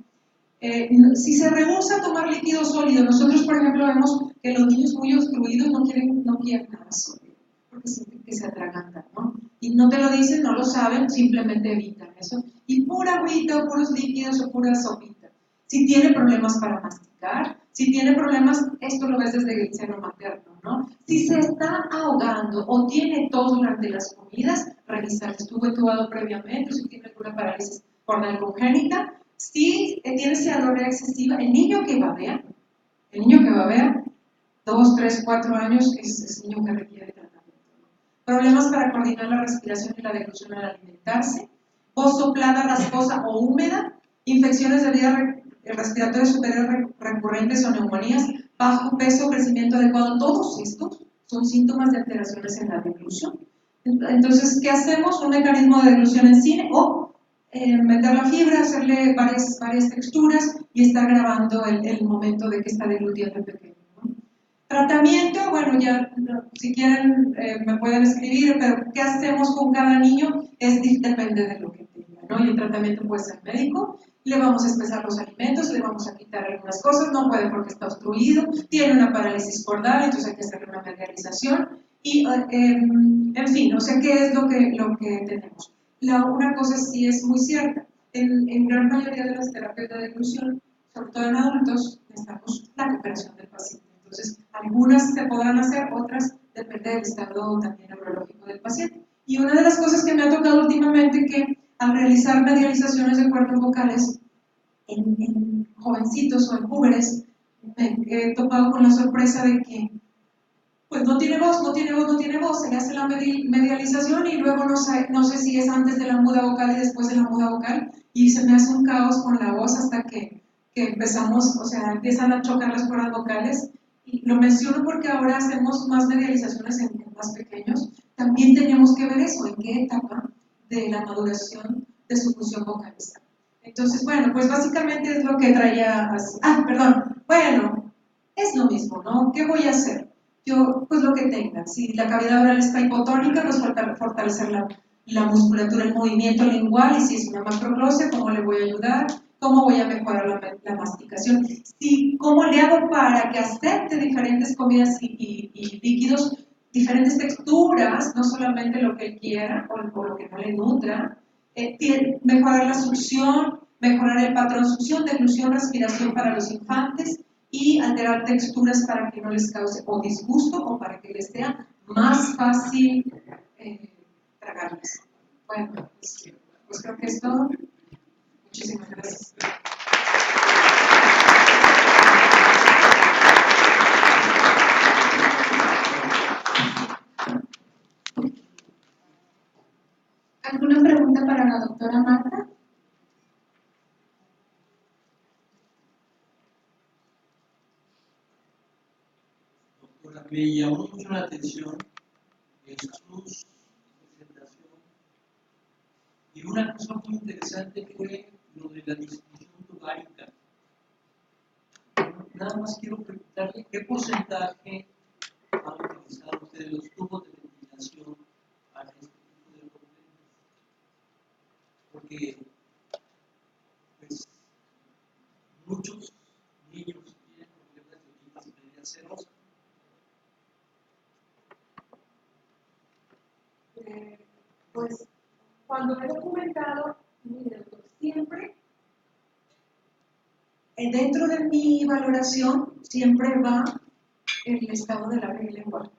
Si se rehúsa a tomar líquido sólido, nosotros por ejemplo vemos que los niños muy obstruidos no quieren nada sólido, porque sienten que se atragantan, ¿no? Y no te lo dicen, no lo saben, simplemente evitan eso. Y pura agüita o puros líquidos o pura sopita. Si tiene problemas para masticar, si tiene problemas, esto lo ves desde el seno materno, ¿no? Si se está ahogando o tiene tos durante las comidas, revisar si estuvo entubado previamente o si tiene alguna parálisis corneal congénita. Si tiene cianorrea excesiva, el niño que babea, 2, 3, 4 años, es niño que requiere tratamiento. Problemas para coordinar la respiración y la deglución al alimentarse, voz soplada, rasposa o húmeda, infecciones de vía respiratoria superior recurrentes o neumonías, bajo peso, crecimiento adecuado. Todos estos son síntomas de alteraciones en la deglución. Entonces, ¿qué hacemos? Un mecanismo de deglución en cine o meter la fibra, hacerle varias texturas y estar grabando el momento de que está deglutiendo el pequeño, ¿no? Tratamiento, bueno, ya si quieren me pueden escribir, pero ¿qué hacemos con cada niño? Depende de lo que tenga, ¿no? Y el tratamiento puede ser médico, le vamos a espesar los alimentos, le vamos a quitar algunas cosas, no puede porque está obstruido, tiene una parálisis cordal, entonces hay que hacerle una medialización, y en fin, o sea, ¿qué es lo que tenemos? Una cosa sí es muy cierta, en gran mayoría de las terapias de deglución, sobre todo en adultos, necesitamos la cooperación del paciente. Entonces, algunas se podrán hacer, otras depende del estado también neurológico del paciente. Y una de las cosas que me ha tocado últimamente que al realizar medializaciones de cuerdas vocales en jovencitos o en jóvenes, me he topado con la sorpresa de que pues no tiene voz, se le hace la medialización y luego no sé si es antes de la muda vocal y después de la muda vocal, y se me hace un caos con la voz hasta que empezamos, o sea, empiezan a chocar las cuerdas vocales. Y lo menciono porque ahora hacemos más medializaciones en más pequeños. También tenemos que ver eso, en qué etapa de la maduración de su función vocal está. Entonces, bueno, pues básicamente es lo que traía así. Bueno, es lo mismo, ¿no? ¿Qué voy a hacer? Yo, pues lo que tenga. Si la cavidad oral está hipotónica, pues fortalecer la musculatura, el movimiento lingual, y si es una macroglosia, ¿cómo le voy a ayudar? ¿Cómo voy a mejorar la masticación? ¿Cómo le hago para que acepte diferentes comidas y líquidos, diferentes texturas, no solamente lo que él quiera o lo que no le nutra? Mejorar la succión, mejorar el patrón succión, deglución, respiración para los infantes, y alterar texturas para que no les cause o disgusto o para que les sea más fácil tragarles. Bueno, pues creo que es todo. Muchísimas gracias. ¿Alguna pregunta para la doctora Marta? Doctora, me llamó mucho la atención su presentación, y una cosa muy interesante fue lo de la distribución tubárica. Nada más quiero preguntarle qué porcentaje han utilizado ustedes los tubos de ventilación para este tipo de problemas, porque pues muchos niños tienen problemas de otitis media serosa. Pues cuando he documentado, mire, doctor, siempre dentro de mi valoración siempre va el estado del habla y lenguaje.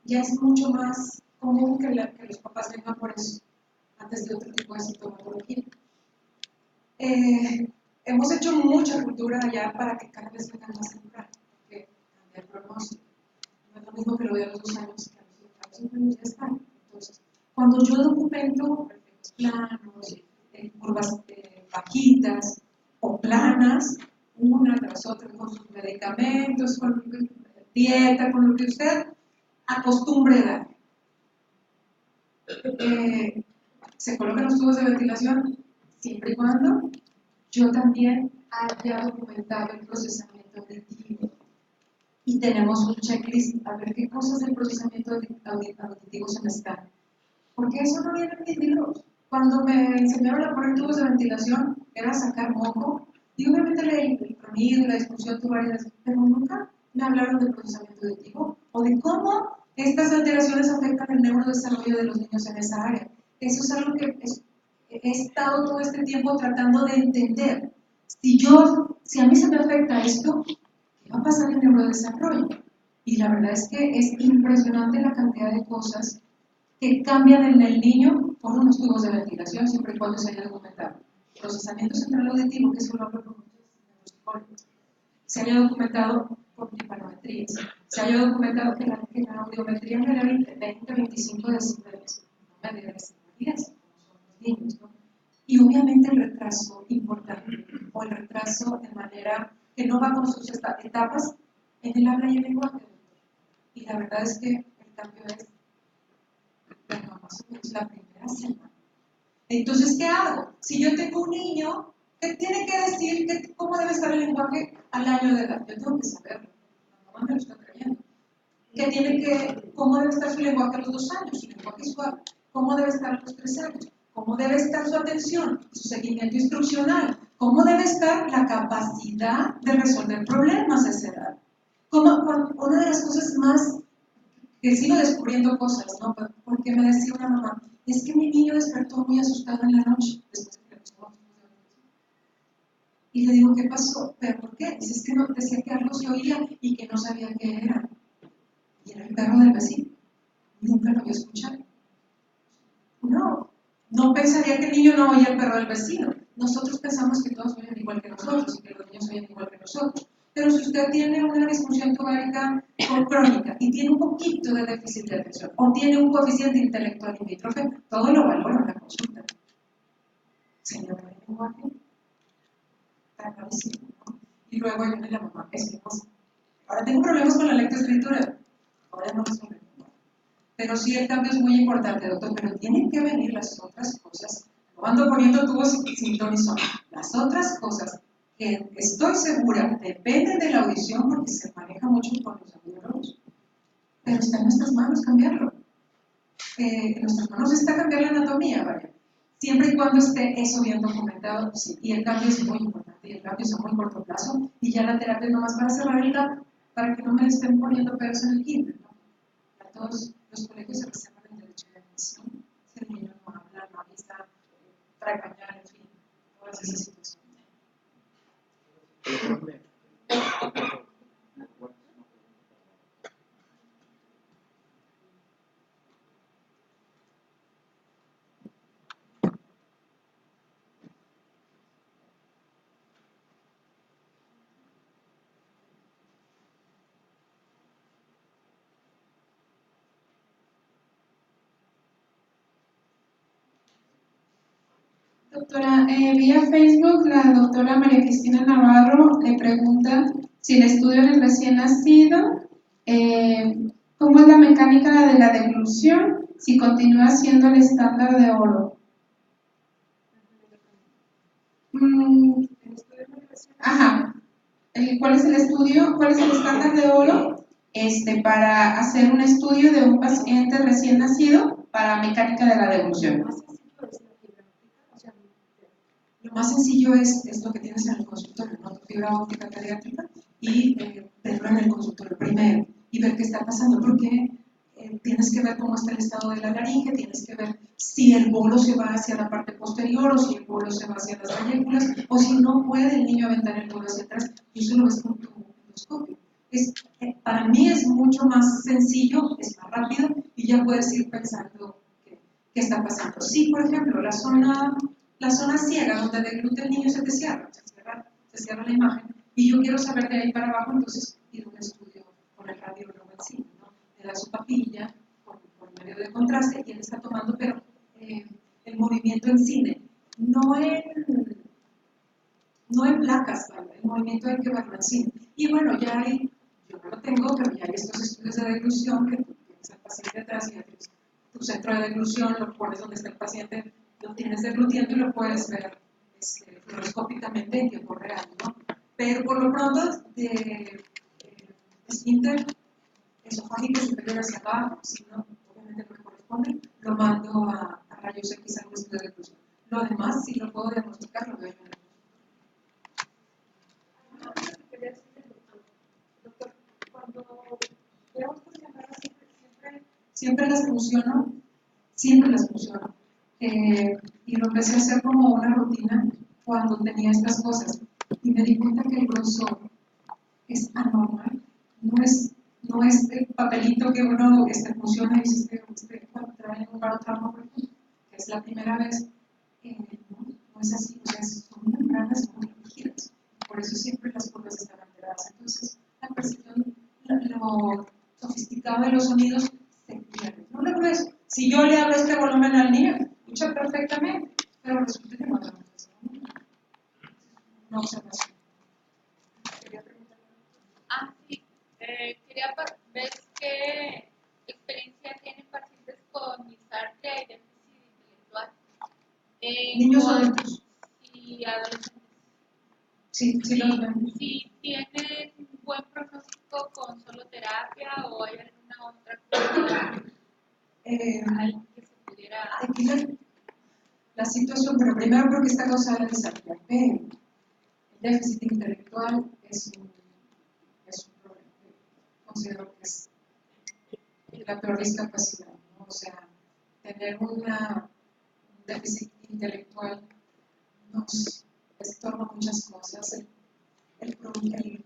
Ya es mucho más común que los papás vengan por eso, antes de otro tipo de sintomatología. Hemos hecho mucha cultura allá para que cada vez vengan más temprano, porque cambia el pronóstico. No es lo mismo que lo vea a los 2 años que a los 5 años ya están. Entonces, cuando yo documento reflejos planos, curvas bajitas o planas, una tras otra, con sus medicamentos, con dieta, con lo que usted acostumbre dar. Se colocan los tubos de ventilación siempre y cuando yo también haya documentado el procesamiento auditivo. Y tenemos un checklist a ver qué cosas del procesamiento auditivo se me están. Porque eso no viene en mis libros. Cuando me enseñaron a poner tubos de ventilación, era sacar moco. Y obviamente leí el tronido, la disfunción tubaria, pero nunca me hablaron del procesamiento auditivo o de cómo estas alteraciones afectan el neurodesarrollo de los niños en esa área. Eso es algo que he estado todo este tiempo tratando de entender. Si a mí se me afecta esto, ¿qué va a pasar en el neurodesarrollo? Y la verdad es que es impresionante la cantidad de cosas que cambian en el niño por unos tubos de ventilación, siempre y cuando se haya documentado. Procesamiento central auditivo, que eso lo hablo con muchos neuropsicólogos, se haya documentado por tipanometrías, se haya documentado que la audiometría me da 20-25 decibeles, no me debe ser 10, como son los niños, ¿no? Y obviamente el retraso importante, o el retraso de manera que no va con sus etapas en el habla y el lenguaje. Y la verdad es que el cambio es más o menos la primera semana. Entonces, ¿qué hago? Si yo tengo un niño que tiene que decir cómo debe estar el lenguaje al año de edad, yo tengo que saberlo. La mamá me lo está trayendo. ¿Cómo debe estar su lenguaje a los 2 años? Su lenguaje suave. ¿Cómo debe estar a los 3 años? ¿Cómo debe estar su atención? Su seguimiento instruccional. ¿Cómo debe estar la capacidad de resolver problemas a esa edad? Una de las cosas más que sigo descubriendo cosas, ¿no? Porque me decía una mamá, es que mi niño despertó muy asustado en la noche, después de que le pusimos. Y le digo, ¿qué pasó? ¿Pero por qué? Dice, es que no, decía que algo se oía y que no sabía qué era. Y era el perro del vecino. Nunca lo había escuchado. No pensaría que el niño no oía el perro del vecino. Nosotros pensamos que todos oyen igual que nosotros y que los niños oyen igual que nosotros. Pero si usted tiene una disfunción tubárica crónica y tiene un poquito de déficit de atención o tiene un coeficiente intelectual limítrofe, todo lo valora en la consulta. Señor, ¿el lenguaje? Está clarísimo, ¿no? Y luego viene la mamá, es que cosa. Ahora tengo problemas con la lectoescritura. Ahora no resuelve. Pero sí, el cambio es muy importante, doctor, pero tienen que venir las otras cosas. No ando poniendo tubos sin ton y son. Las otras cosas que estoy segura dependen de la audición porque se maneja mucho con los audiólogos, pero está en nuestras manos cambiarlo. En nuestras manos está cambiar la anatomía, ¿vale? Siempre y cuando esté eso bien documentado, sí. Y el cambio es muy importante, y el cambio es a muy corto plazo, y ya la terapia es nomás para cerrar el gap, para que no me estén poniendo pelos en el kinder, ¿no? A todos los colegios se reservan el derecho de admisión, si el niño no habla, no avisa, trae pañal, en fin, todas esas situaciones. Doctora, vía Facebook la doctora María Cristina Navarro le pregunta si el estudio del recién nacido, ¿cómo es la mecánica de la deglución si continúa siendo el estándar de oro? Ajá. ¿Cuál es el estudio? ¿Cuál es el estándar de oro para hacer un estudio de un paciente recién nacido para mecánica de la deglución? Lo más sencillo es lo que tienes en el consultorio, ¿no? Tu fibra óptica pediátrica y verlo en el consultorio primero y ver qué está pasando, porque tienes que ver cómo está el estado de la laringe, tienes que ver si el bolo se va hacia la parte posterior o si el bolo se va hacia las valléculas o si no puede el niño aventar el bolo hacia atrás y eso lo ves con tu endoscopio. para mí es mucho más sencillo, es más rápido y ya puedes ir pensando qué está pasando. Sí, por ejemplo, la zona ciega donde deglute el niño se te cierra, se cierra la imagen y yo quiero saber de ahí para abajo, entonces pido un estudio con el radiólogo en cine, ¿no? Le da su papilla con medio de contraste y él está tomando, pero el movimiento en cine, no en placas, ¿vale? El movimiento hay que verlo en cine. Y bueno, ya hay, yo no lo tengo, pero ya hay estos estudios de deglución que tú tienes al paciente atrás y ya tienes tu centro de deglución, lo pones donde está el paciente, lo tienes deglutiendo y lo puedes ver fluoroscópicamente en tiempo real, ¿no? Pero por lo pronto, esfínter esofágico superior hacia abajo, si no, obviamente no me corresponde, lo mando a rayos X al estudio de deglución. Lo demás, si lo puedo diagnosticar, lo veo en el doctor, cuando veo estas llamadas siempre las funciono, y lo empecé a hacer como una rutina cuando tenía estas cosas y me di cuenta que el grosor es anormal, no es el papelito que uno funciona y dice, cuando trae un barotrauma, que es la primera vez, no es así, o sea, son membranas muy rígidas, por eso siempre las curvas están alteradas. Entonces, la percepción, lo sofisticado de los sonidos se pierde. No lo ves. Si yo le hablo este volumen al niño, escucha perfectamente, pero resulta que no lo ves. Una observación. Sí. Ver qué experiencia tienen pacientes con disartria y déficit intelectual. Niños o adultos. Y adolescentes. Sí, los vemos. Si tienen buen pronóstico con solo terapia o hay alguna otra cosa algo que se pudiera. Aquí la situación, pero primero porque está causada la disartria, pero el déficit intelectual es un problema. Considero que es la peor discapacidad, ¿no? O sea, tener un déficit intelectual nos estorba muchas cosas. El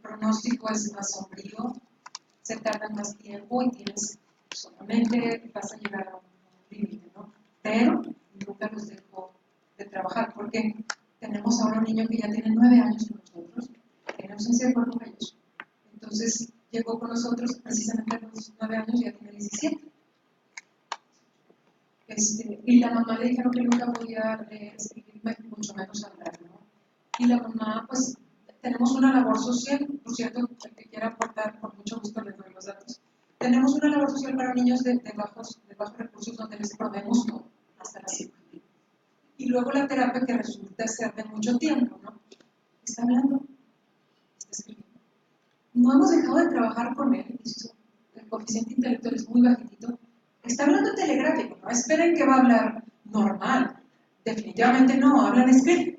pronóstico es más sombrío, se tarda más tiempo y solamente vas a llegar a un límite, ¿no? Pero nunca los dejo de trabajar porque tenemos ahora un niño que ya tiene 9 años con nosotros, tiene ausencia de cuerpo calloso. Entonces llegó con nosotros precisamente a los 9 años, ya tiene 17. Y la mamá le dijeron que nunca podía escribir, mucho menos hablar, ¿no? Y la mamá, pues, tenemos una labor social, por cierto, el que quiera aportar, con mucho gusto les doy los datos. Tenemos una labor social para niños de bajos recursos donde les proveemos todo, hasta la cirugía. Y luego la terapia que resulta ser de mucho tiempo, ¿no? Está hablando, está escribiendo. No hemos dejado de trabajar con él, el coeficiente intelectual es muy bajitito. Está hablando telegráfico, no esperen que va a hablar normal. Definitivamente no, hablan escrito.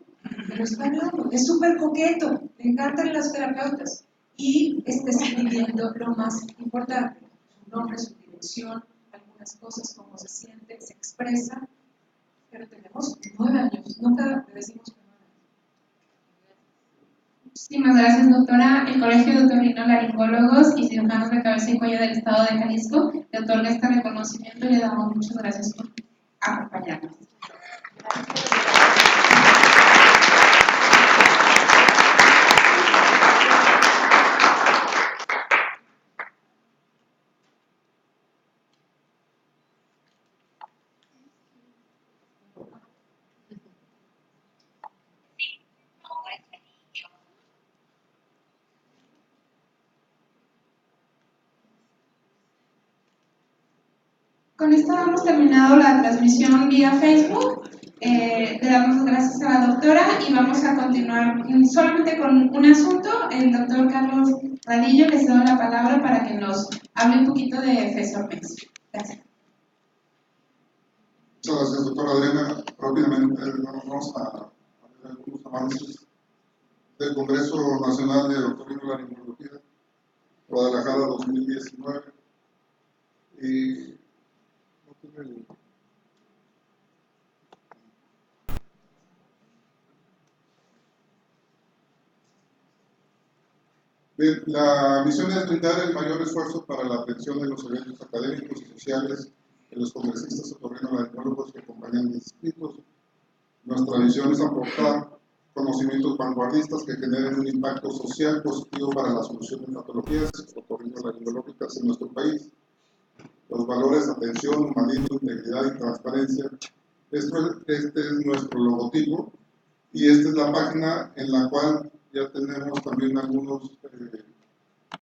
Pero está hablando, es súper coqueto, le encantan las terapeutas. Y está escribiendo lo más importante, su nombre, su dirección, algunas cosas, cómo se siente, se expresa. Pero tenemos 9 años, nunca le decimos que 9 años. Muchísimas gracias, doctora. El Colegio de Otorrinolaringólogos y Cirujanos de Cabeza y Cuello del Estado de Jalisco le otorga este reconocimiento y le damos muchas gracias por acompañarnos. Con esto hemos terminado la transmisión vía Facebook. Le damos las gracias a la doctora y vamos a continuar solamente con un asunto. El doctor Carlos Radillo le cedo la palabra para que nos hable un poquito de FESORMEX. Gracias. Muchas gracias, doctora Adriana. Rápidamente vamos a ver algunos avances del Congreso Nacional de Otorrinolaringología, Guadalajara 2019. Bien, la misión es brindar el mayor esfuerzo para la atención de los eventos académicos y sociales de los congresistas otorrinolaringólogos que acompañan mis escritos. Nuestra visión es aportar conocimientos vanguardistas que generen un impacto social positivo para la solución de patologías otorrinolaringológicas en nuestro país. Los valores de atención, humanismo, integridad y transparencia. Este es nuestro logotipo y esta es la página en la cual ya tenemos también algunos